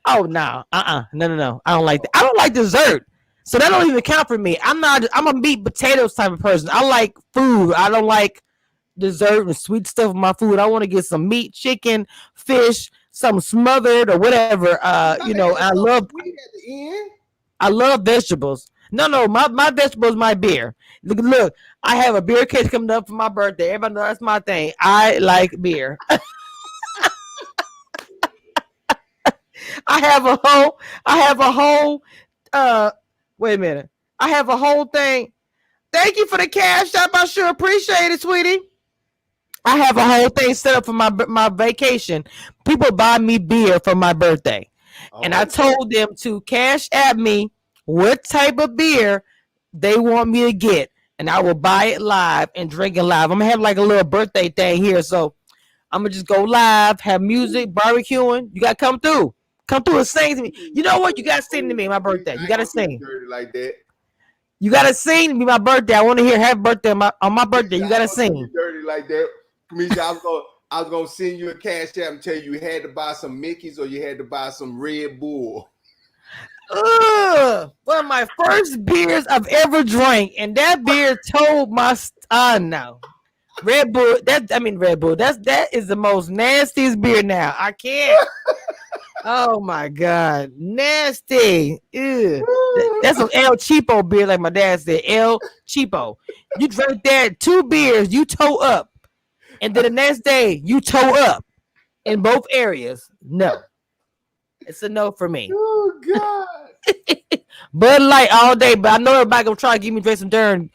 Oh no, no. I don't like that. I don't like dessert, so that don't even count for me. I'm a meat potatoes type of person. I like food. I don't like dessert and sweet stuff in my food. I want to get some meat, chicken, fish, some smothered or whatever. You gotta have I something love sweet at the end. I love vegetables. No, my vegetables, my beer. Look, I have a beer case coming up for my birthday. Everybody knows that's my thing. I like beer. I have a whole wait a minute. I have a whole thing. Thank you for the cash app. I sure appreciate it, sweetie. I have a whole thing set up for my vacation. People buy me beer for my birthday, and I Oh, okay. told them to cash at me what type of beer they want me to get, and I will buy it live and drink it live. I'm gonna have like a little birthday thing here, so I'm gonna just go live, have music, barbecuing. You gotta come through and sing to me. You know what? You gotta sing to me my Please, birthday. You I ain't gotta gonna do you sing. dirty like that. You gotta sing to me my birthday. I want to hear happy birthday on my birthday. Kamisha, You I ain't gotta gonna do you sing. dirty like that. Kamisha, I was gonna send you a cash app and tell you had to buy some Mickey's or you had to buy some Red Bull. Ugh, one of my first beers I've ever drank, and that beer told my no. Red Bull, Red Bull. That is the most nastiest beer now. I can't. Oh my god, nasty. Ew. That's some El Cheapo beer, like my dad said. El Cheapo. You drink that 2 beers, you toe up, and then the next day you toe up in both areas. No, it's a no for me. Oh God. Bud Light all day, but I know everybody gonna try to give me drink some darn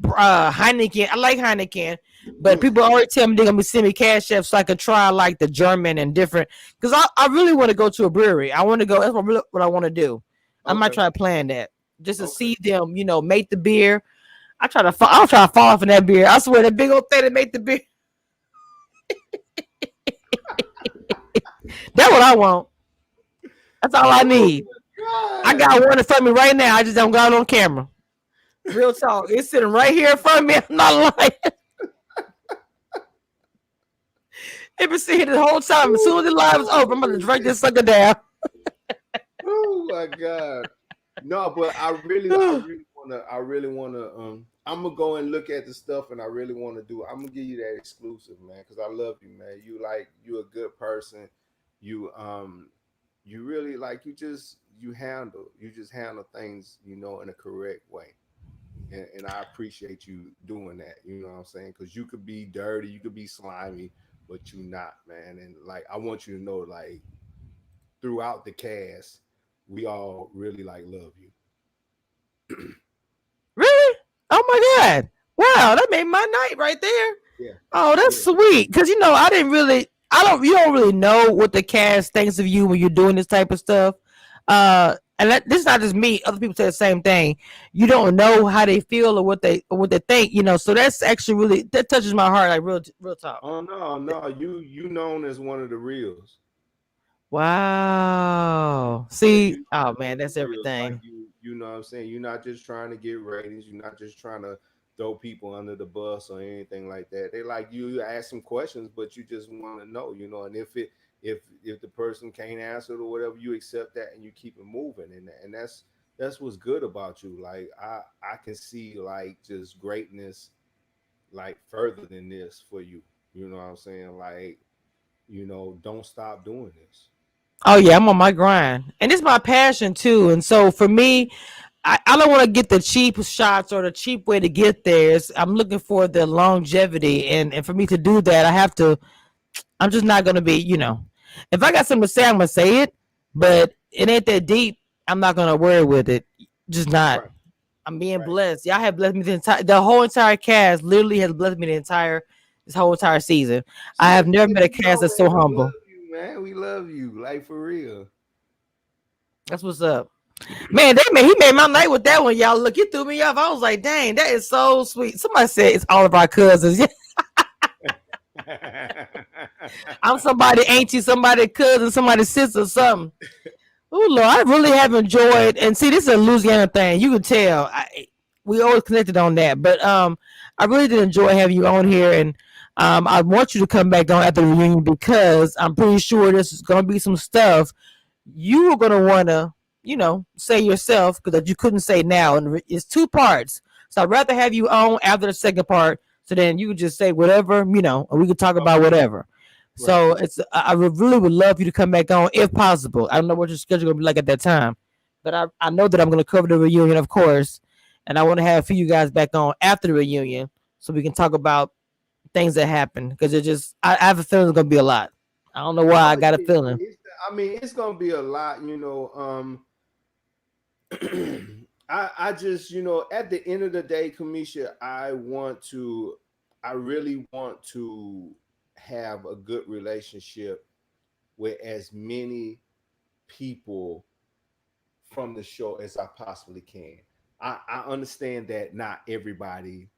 Heineken. I like Heineken, but Mm, people already tell me they're gonna be sending me cash apps so I could try like the German and different. Because I really want to go to a brewery. I want to go. That's what I want to do. I might okay. try to plan that just to Okay. see them, make the beer. I'll try to fall off in that beer. I swear that big old thing that make the beer. That's what I want. That's all I Oh need. I God. got one in front of me right now. I just don't got it on camera. Real talk. It's sitting right here in front of me. I'm not lying. They've been sitting here the whole time. As soon as the live is over, I'm gonna drink this sucker down. Oh my God. No, but I really wanna I'm gonna go and look at the stuff and I really wanna do I'm gonna give you that exclusive, man, because I love you, man. You a good person. You you really like you just handle things, in a correct way. And I appreciate you doing that, you know what I'm saying? Because you could be dirty, you could be slimy, but you not, man. And like I want you to know, like throughout the cast, we all really like love you. Really? Oh my god! Wow, that made my night right there. Yeah, Oh, that's yeah. sweet. Cause I didn't really, I don't, you don't really know what the cast thinks of you when you're doing this type of stuff. This is not just me. Other people say the same thing. You don't know how they feel or what they think. So that's actually really that touches my heart. Like real talk. Oh no, no, you known as one of the reals. Wow. Yeah, See, you oh one man, of the that's reals. Like everything. you know what I'm saying? You're not just trying to get ratings, you're not just trying to throw people under the bus or anything like that. They like you ask some questions, but you just want to know, and if the person can't answer it or whatever, you accept that and you keep it moving. And that's what's good about you. Like I can see like just greatness like further than this for you. You know what I'm saying? Like, don't stop doing this. Oh yeah, I'm on my grind, and it's my passion too. And so for me, I don't want to get the cheap shots or the cheap way to get there. I'm looking for the longevity, and for me to do that, I have to. I'm just not gonna be, if I got something to say, I'm gonna say it, but it ain't that deep. I'm not gonna worry with it. Just not. Right, I'm being right. blessed. Y'all have blessed me the whole entire cast. Literally has blessed me this whole entire season. So I have just never let met a you cast know, that's so man, we love humble. you, man. We love you, like for real. That's what's up. Man, he made my night with that one, y'all. Look, he threw me off. I was like, dang, that is so sweet. Somebody said it's all of our cousins. I'm somebody auntie, somebody cousin, somebody sister, something. Oh Lord, I really have enjoyed. And see, this is a Louisiana thing. You can tell. We always connected on that. But I really did enjoy having you on here, and I want you to come back on after the reunion because I'm pretty sure this is going to be some stuff you were going to want to, say yourself because that you couldn't say now. And it's 2 parts. So I'd rather have you on after the second part, so then you could just say whatever, and we could talk about Okay, whatever. right. So really would love you to come back on if possible. I don't know what your schedule gonna be like at that time, but I know that I'm gonna cover the reunion, of course, and I want to have a few of you guys back on after the reunion so we can talk about things that happen because I have a feeling it's gonna be a lot. I don't know why I Oh got a yeah, feeling. I mean, it's gonna be a lot, I just, at the end of the day, Kamisha, I want to I really want to have a good relationship with as many people from the show as I possibly can. I understand that not everybody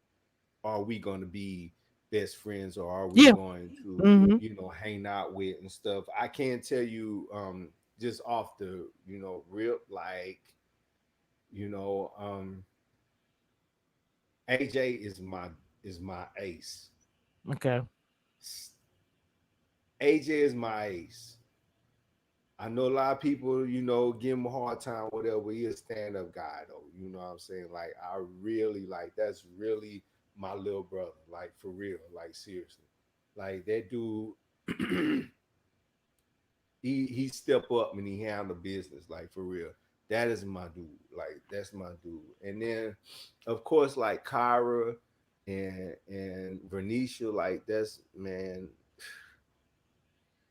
are we going to be best friends, or are we Yeah. going to, Mm-hmm. hang out with and stuff. I can't tell you just off the, rip, like, you know, um AJ is my ace. Okay. AJ is my ace. I know a lot of people, give him a hard time, whatever. He a stand-up guy though. You know what I'm saying? Like I really like that's really my little brother. Like for real. Like seriously. Like that dude, he step up and he handle business, like for real. That is my dude. Like that's my dude. And then of course like Kyra and Vernisha, like that's man,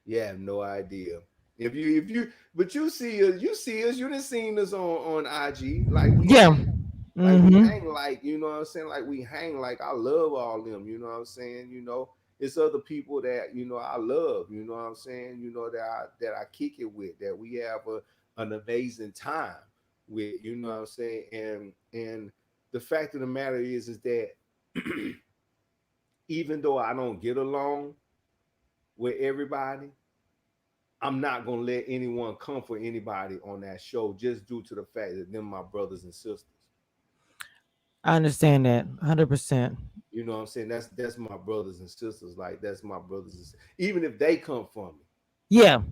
you have no idea. If you but you see us, you done seen us on IG. Like we Yeah. hang. Like we Mm-hmm. hang like, what I'm saying? Like we hang like I love all them, you know what I'm saying? It's other people that, I love, you know what I'm saying? That I kick it with, that we have an amazing time with, you know what I'm saying? And the fact of the matter is that even though I don't get along with everybody, I'm not gonna let anyone come for anybody on that show just due to the fact that them my brothers and sisters. I understand that 100%. You know what I'm saying? That's my brothers and sisters. Like that's my brothers and sisters. Even if they come for me, Yeah.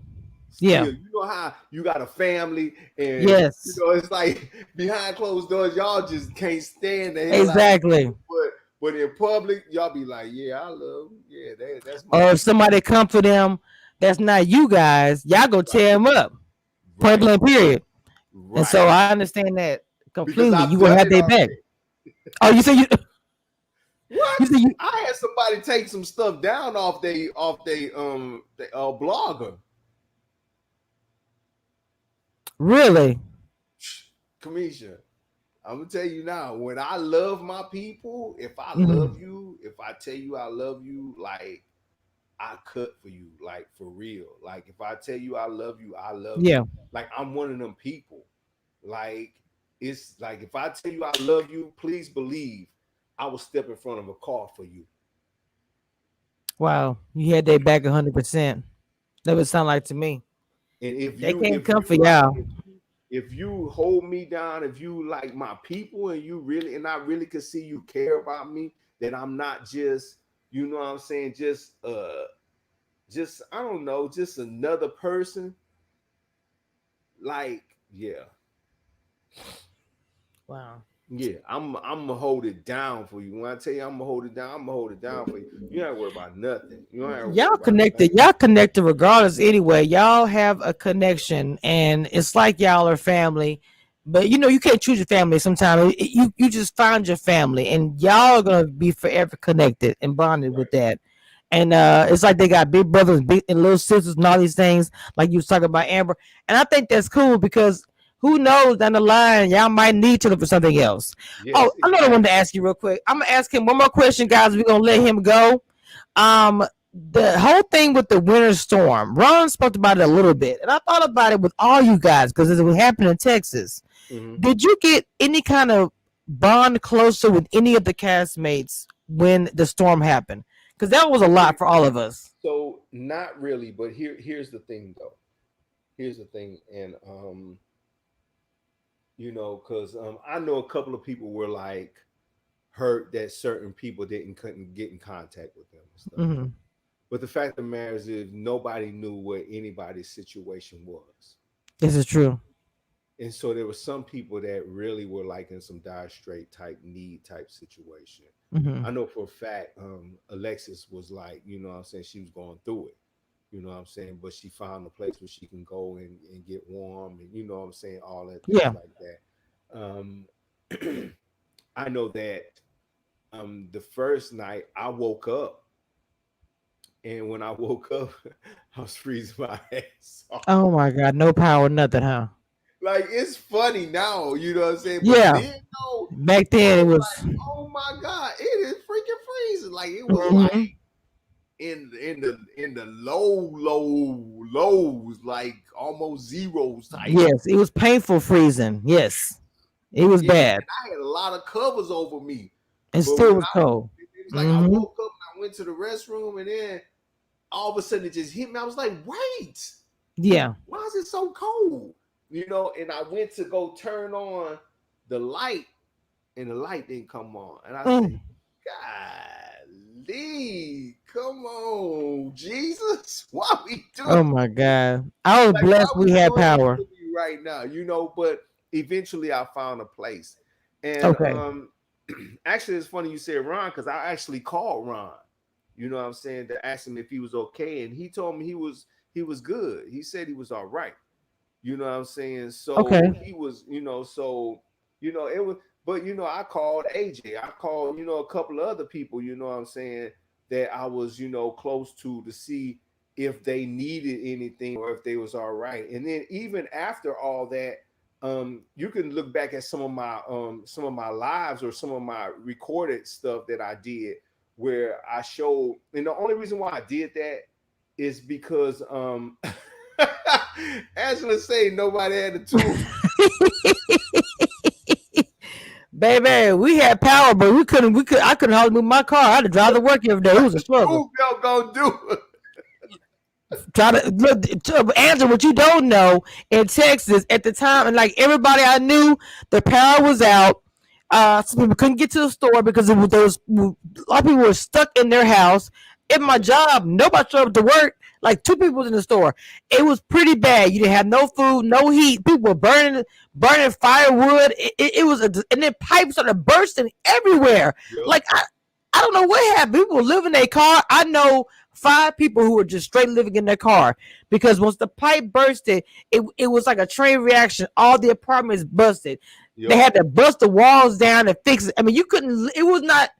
Yeah. still, you know how you got a family and Yes. it's like behind closed doors, y'all just can't stand the hell out of each Exactly. other. But in public, y'all be like, yeah, I love them. Yeah, that's my Or if people. somebody come for them, that's not you guys. Y'all go Right, tear them up. Point right, blank. Period. And so right. I understand that Because completely. You I've gonna done have it their back. already. Oh, you say you? What? You say you? I had somebody take some stuff down off they blogger. Really? Kamisha, I'm gonna tell you now, when I love my people, if I love Hmm. you, if I tell you I love you, like I cut for you, like for real. Like if I tell you I love you, I love you. Yeah. Like I'm one of them people. Like it's like if I tell you I love you, please believe I will step in front of a car for you. Wow. You had their back 100%. That would sound like to me. And if They you can't if come you for like y'all. if you hold me down, if you like my people and you really and I really can see you care about me, that I'm not just, you know what I'm saying, just I don't know, just another person, like yeah. Wow. Yeah, I'm gonna hold it down for you. When I tell you I'm gonna hold it down, I'm gonna hold it down for you. You don't have to worry about nothing. You don't have to worry Y'all about connected. nothing. Y'all connected regardless anyway. Y'all have a connection, and it's like y'all are family. But you can't choose your family. Sometimes you just find your family, and y'all are gonna be forever connected and bonded Right. with that. And it's like they got big brothers, big and little sisters, and all these things. Like you was talking about Amber, and I think that's cool because who knows down the line y'all might need to look for something else. Oh, Yes, another one to exactly. ask you real quick. I'm gonna ask him one more question, guys. We're gonna let him go. The whole thing with the winter storm. Ron spoke about it a little bit, and I thought about it with all you guys because it was happening in Texas. Hmm. Did you get any kind of bond closer with any of the castmates when the storm happened? Because that was a lot for all of us. So not really, but here's the thing though. Here's the thing, and because I know a couple of people were like hurt that certain people didn't couldn't get in contact with them and stuff. Hmm. But the fact of the matter is nobody knew what anybody's situation was. This is true. And so there were some people that really were like in some dire straight type need type situation. Hmm. I know for a fact, Alexis was like, what I'm saying, she was going through it. You know what I'm saying? But she found a place where she can go and get warm and you know what I'm saying, all that things Yeah. like that. I know that the first night I woke up, and when I woke up, I was freezing my ass off. Oh my God, no power, nothing, huh? Like it's funny now, you know what I'm saying? But Yeah. then, no, Back I then it was was. like, oh my God, it is freaking freezing. like it was like Hmm. in the lows, like almost zeros type. Yes, it was painful freezing. Yes, it was Yeah, and bad. I had a lot of covers over me. It But still when was I cold. it was like I Hmm. woke up and I went to the restroom, and then all of a sudden it just hit me. I was like, wait, Yeah. why is it so cold? And I went to go turn on the light, and the light didn't come on. And I said, Mm. golly, come on, Jesus. Why we doing Oh my God. I was like why blessed we we had doing this power. to me right now? But eventually I found a place. And Okay. actually it's funny you said Ron, because I actually called Ron, what I'm saying, to ask him if he was okay. And he told me he was good. He said he was all right. You know what I'm saying? So Okay. he was, it was, but I called AJ. I called, a couple of other people, you know what I'm saying, that I was, close to see if they needed anything or if they was all right. And then even after all that, you can look back at some of my lives or some of my recorded stuff that I did where I showed, and the only reason why I did that is because Angela say nobody had the tool. Baby, we had power, but we couldn't. We could. I couldn't hardly move my car. I had to drive to work every day. It What was a the struggle. tool belt gonna do? Try to look, Angela. What you don't know, in Texas at the time, and like everybody I knew, the power was out. Some people couldn't get to the store because there was a lot of people were stuck in their house. In my Yeah, job, nobody showed up to work. Like two people was in the store. It was pretty bad. You didn't have no food, no heat. People were burning firewood. It was, and then pipes started bursting everywhere. yep, Like I don't know what happened. People were living in their car. I know five people who were just straight living in their car because once the pipe bursted, it was like a train reaction. All the apartments busted. They yep, had to bust the walls down and fix it. I mean, you couldn't. It was not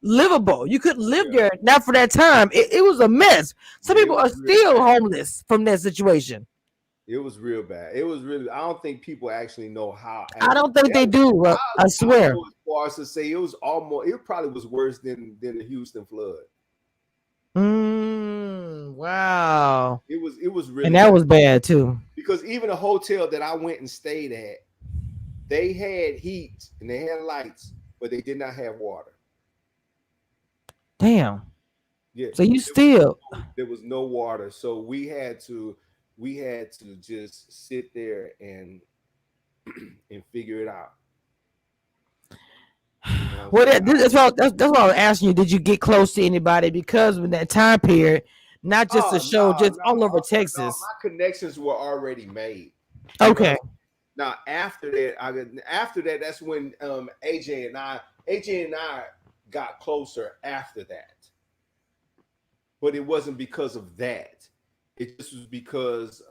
livable. You couldn't live yeah, there. Not for that time. It was a mess. Some yeah. It people was are real still bad. homeless from that situation. It was real bad. It was really. I don't think people actually know how I actually don't think they that. do. I I'll swear. go as far as to say it was almost. It probably was worse than the Houston flood. Wow. It was And really that bad was bad too. because even the hotel that I went and stayed at, they had heat and they had lights, but they did not have water. Damn. Yeah, So you there was still. no water, so we had to just sit there and figure it out. You know what I'm Well, saying? that's what I was asking you. Did you get close to anybody? Because in that time period, not just Oh the show, no, just no, all over no! Texas. My connections were already made. You know what I'm Okay. saying? Now after that, that's when AJ and I got closer after that. But it wasn't because of that. It just was because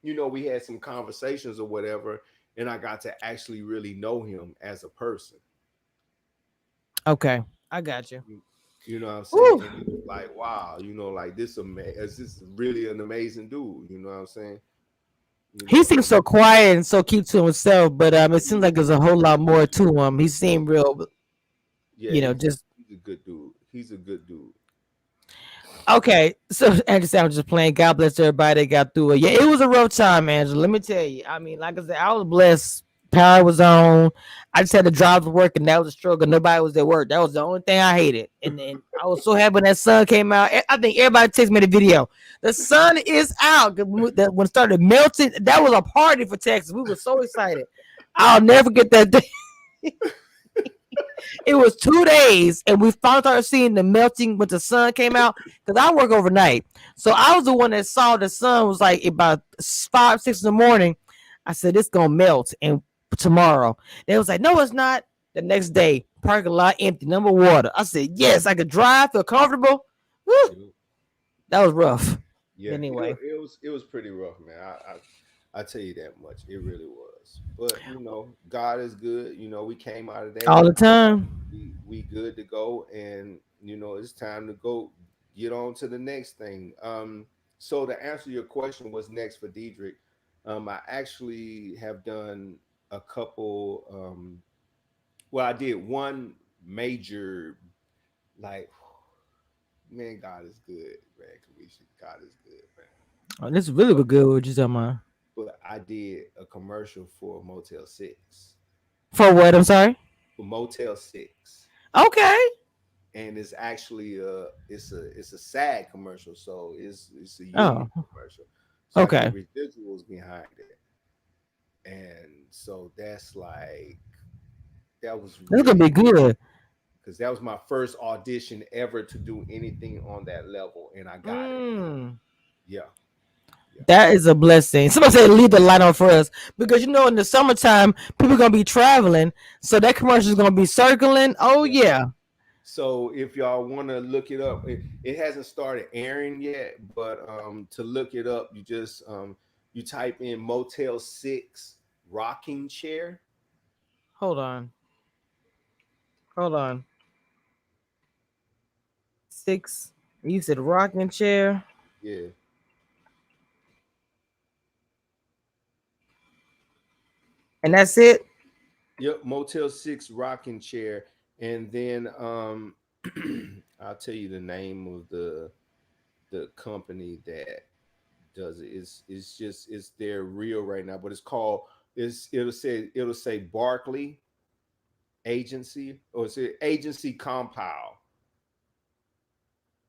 we had some conversations or whatever, and I got to actually really know him as a person. Okay. I got you. You know what I'm saying? Woo. And it was like, wow, like this is really an amazing dude. You know what I'm saying? He seems And so quiet and so keep to himself, but it seems like he's there's a whole lot more he's to him. He seemed real, yeah, he's just he's a good dude. He's a good dude. okay. So Angela, I was just playing. God bless everybody that got through it. Yeah, it was a rough time, Angela. Let me tell you. I mean, like I said, I was blessed. Power was on. I just had to drive to work, and that was a struggle. Nobody was at work. That was the only thing I hated. And I was so happy when that sun came out. I think everybody takes me the video. The sun is out. When it started melting, that was a party for Texas. We were so excited. I'll never forget that day. It was 2 days, and we finally started seeing the melting when the sun came out. Because I work overnight, so I was the one that saw the sun was like about 5, 6 in the morning. I said it's gonna melt and tomorrow. They was like, no, it's not. The next day, parking lot empty, number water. I said yes, I could drive, feel comfortable. Whew, You that was rough. Yeah, Anyway, it was pretty rough, man. I tell you that much. It really was. But God is good. We came out of that. all the time. We good to go, and it's time to go get on to the next thing. So to answer your question, what's next for Dedrick? I actually have done a couple. Well, I did one major, like man, God is good, man. Kamisha, God is good, man. Oh, this is really But good. What you talking about? I did a commercial for Motel Six, For what? I'm sorry. for Motel Six, Okay. and it's actually it's a SAG commercial, so it's a union Oh, commercial. So I get okay. residuals behind it, and so that's like that was That's gonna really be good good. because that was my first audition ever to do anything on that level, and I got it. Mm. Yeah, yeah, That is a blessing. Somebody said leave the light on for us because in the summertime people gonna be traveling, so that commercial is gonna be circling. Oh yeah. yeah. So if y'all want to look it up, it hasn't started airing yet, but to look it up, you type in Motel Six rocking chair. Hold on. Hold on. Six. You said rocking chair, Yeah. and that's it. Yep, Motel Six rocking chair, and then I'll tell you the name of the company that does it. It's their real right now, but it's called it'll say Barkley Agency, or it's Agency Compound,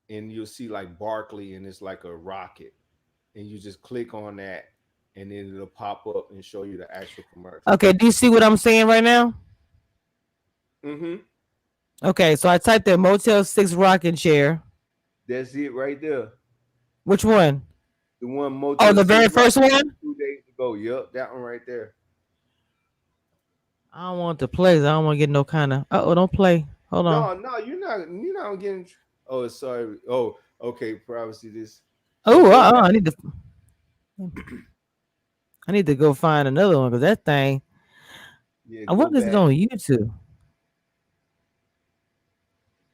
and you'll see like Barkley, and it's like a rocket, and you just click on that, and then it'll pop up and show you the actual commercial. Okay. Do you see what I'm saying right now? Mm-hmm. Okay. So I typed in Motel 6 rocking chair. That's it right there. Which one? The one Oh, Motel the Six very first rocking chair one. 2 days ago. Yep, that one right there. I don't want to play. I don't want to get no kind of. Oh, don't play. Hold on. No, no, you're not getting. Oh, sorry. Oh, okay. Privacy. This. So Oh, go back. I need to go find another one because that thing. Yeah, I go wonder if it's back. on YouTube.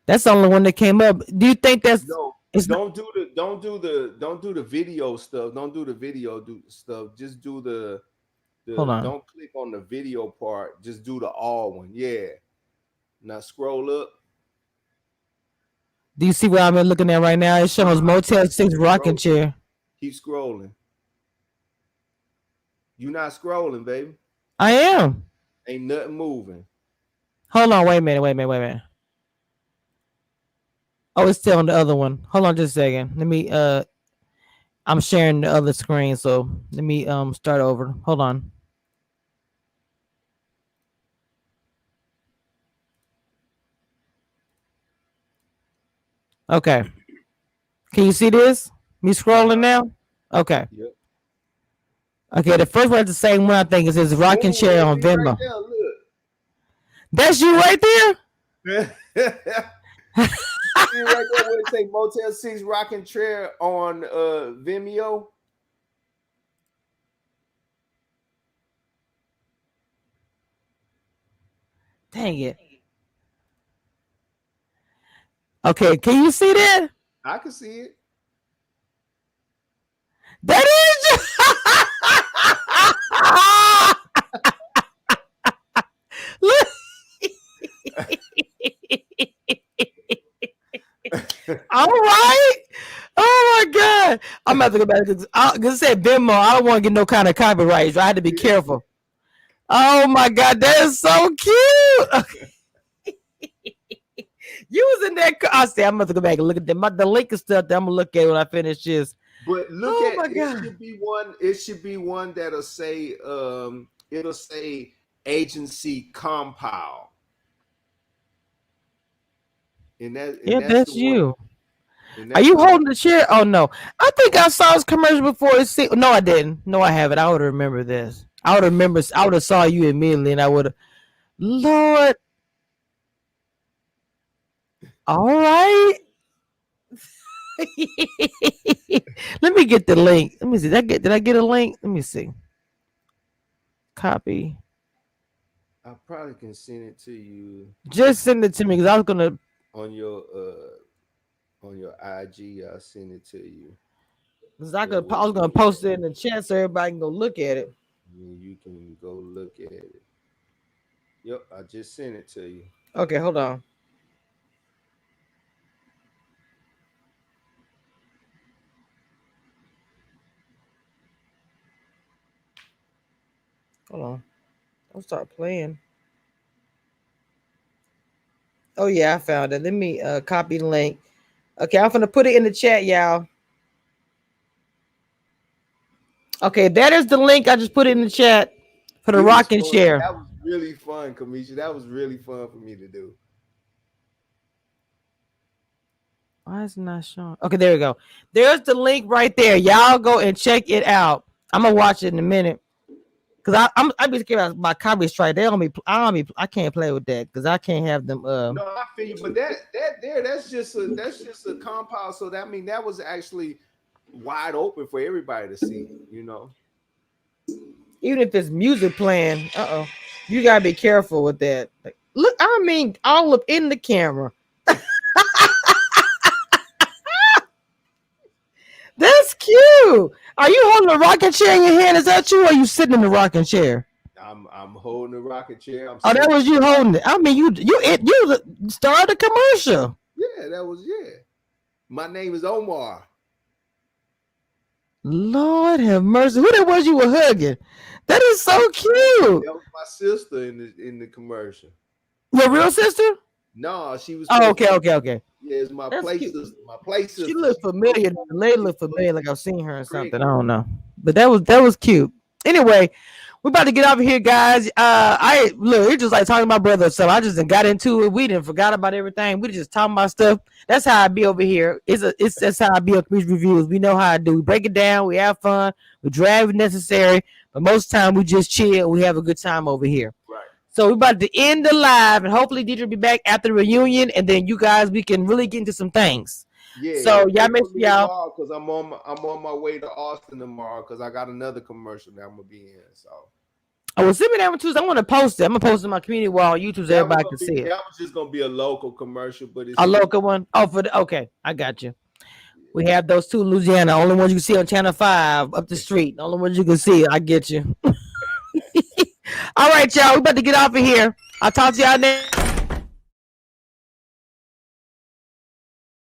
That's the only one that came up. Do you think that's No, it's not, don't do the video stuff. Don't do the video stuff. Just do hold the on. don't click on the video part. Just do the all one. Yeah. Now scroll up. Do you see what I'm looking at right now? It shows Motel Keep 6 rocking scrolling. chair. Keep scrolling. You not scrolling, baby. I am. Ain't nothing moving. Hold on, wait a minute. Oh, it's still on the other one. Hold on just a second. Let me I'm sharing the other screen, so let me start over. Hold on. Okay. Can you see this? Me scrolling Uh-huh. now? Okay. Yep. Okay, the first one is the same one I think it says rocking Boom, chair that's on it right Venmo. there. That's you right there? Look. You see right there where it say Motel Six rocking chair on Vimeo. Dang it. Okay, can you see that? I can see it. That is Look. All right. Oh my God. I'm about to go back because it said Venmo. I don't want to get no kind of copyright. So I had to be careful. Oh my God. That is so cute. You was in that. I said, I'm about to go back and look at them. The link is still there. I'm going to look at it when I finish this. But look Oh at my it God. should be one. It should be one that'll say it'll say agency compound, and Yeah, that's the that's one, you. and Are that's you the one. holding the chair? Oh no. I think I saw this commercial before. No, I didn't. No, I haven't. I would remember this. I would have saw you immediately and I would have Lord. All right. Let me get the link. Let me see. Did I get a link? Let me see. Copy. I probably can send it to you Just send it to me because I was gonna on your IG. I'll send it to you. because That I way was gonna post it in the chat so everybody can go look at it. you can go look at it. Yep, I just sent it to you. Okay, hold on. Hold on. I'll start playing. Oh yeah, I found it. Let me copy the link. Okay, I'm gonna put it in the chat, y'all. Okay, that is the link. I just put it in the chat for the It was rock and fun. share. That was really fun, Kamisha. That was really fun for me to do. Why is it not showing? Okay, there we go. There's the link right there. Y'all go and check it out. I'm gonna watch it in a minute. Cause I be scared about my copy strike. They don't be I can't play with that because I can't have them No, I feel you, but that's just a compound. So that that was actually wide open for everybody to see. You know. even if it's music playing. You gotta be careful with that. Like, look, I mean, all up in the camera. That's cute. Are you holding a rocking chair in your hand? Is that you, or are you sitting in the rocking chair? I'm holding a rocket chair. I'm Oh, that sitting. was you holding it. I mean, you started a commercial. Yeah, that was My name is Omar. Lord have mercy. Who that was you were hugging? That is so cute. That was my sister in the commercial. Your real sister? No, she was Oh, supposed okay, to. okay, okay. Yeah, it's my That's play cute. sister. My play sister. She looked familiar. The lady looked familiar, like I've seen her or Great. something. I don't know, but that was cute. Anyway, we're about to get over here, guys. I look, it's just like talking to my brother. So I just got into it. We didn't forgot about everything. We just talking about stuff. That's how I be over here. That's how I be on Community Reviews. We know how I do. We break it down. We have fun. We drive if necessary, but most of the time we just chill. We have a good time over here. Right. So we're about to end the live, and hopefully Dedrick will be back after the reunion, and then you guys we can really get into some things. Yeah. So Pray y'all make for sure me y'all. tomorrow because I'm on my way to Austin tomorrow because I got another commercial that I'm gonna be in. So. Oh, well, send me that one too. I want to post it. I'm gonna post it on my community wall on YouTube so everybody can see it. That was just gonna be a local commercial, but it's A still, local one. Oh, okay, I got you. We have those two in Louisiana. Only ones you can see on Channel 5 up the street. The only ones you can see. I get you. All right, y'all. We about to get off of here. I'll talk to y'all next.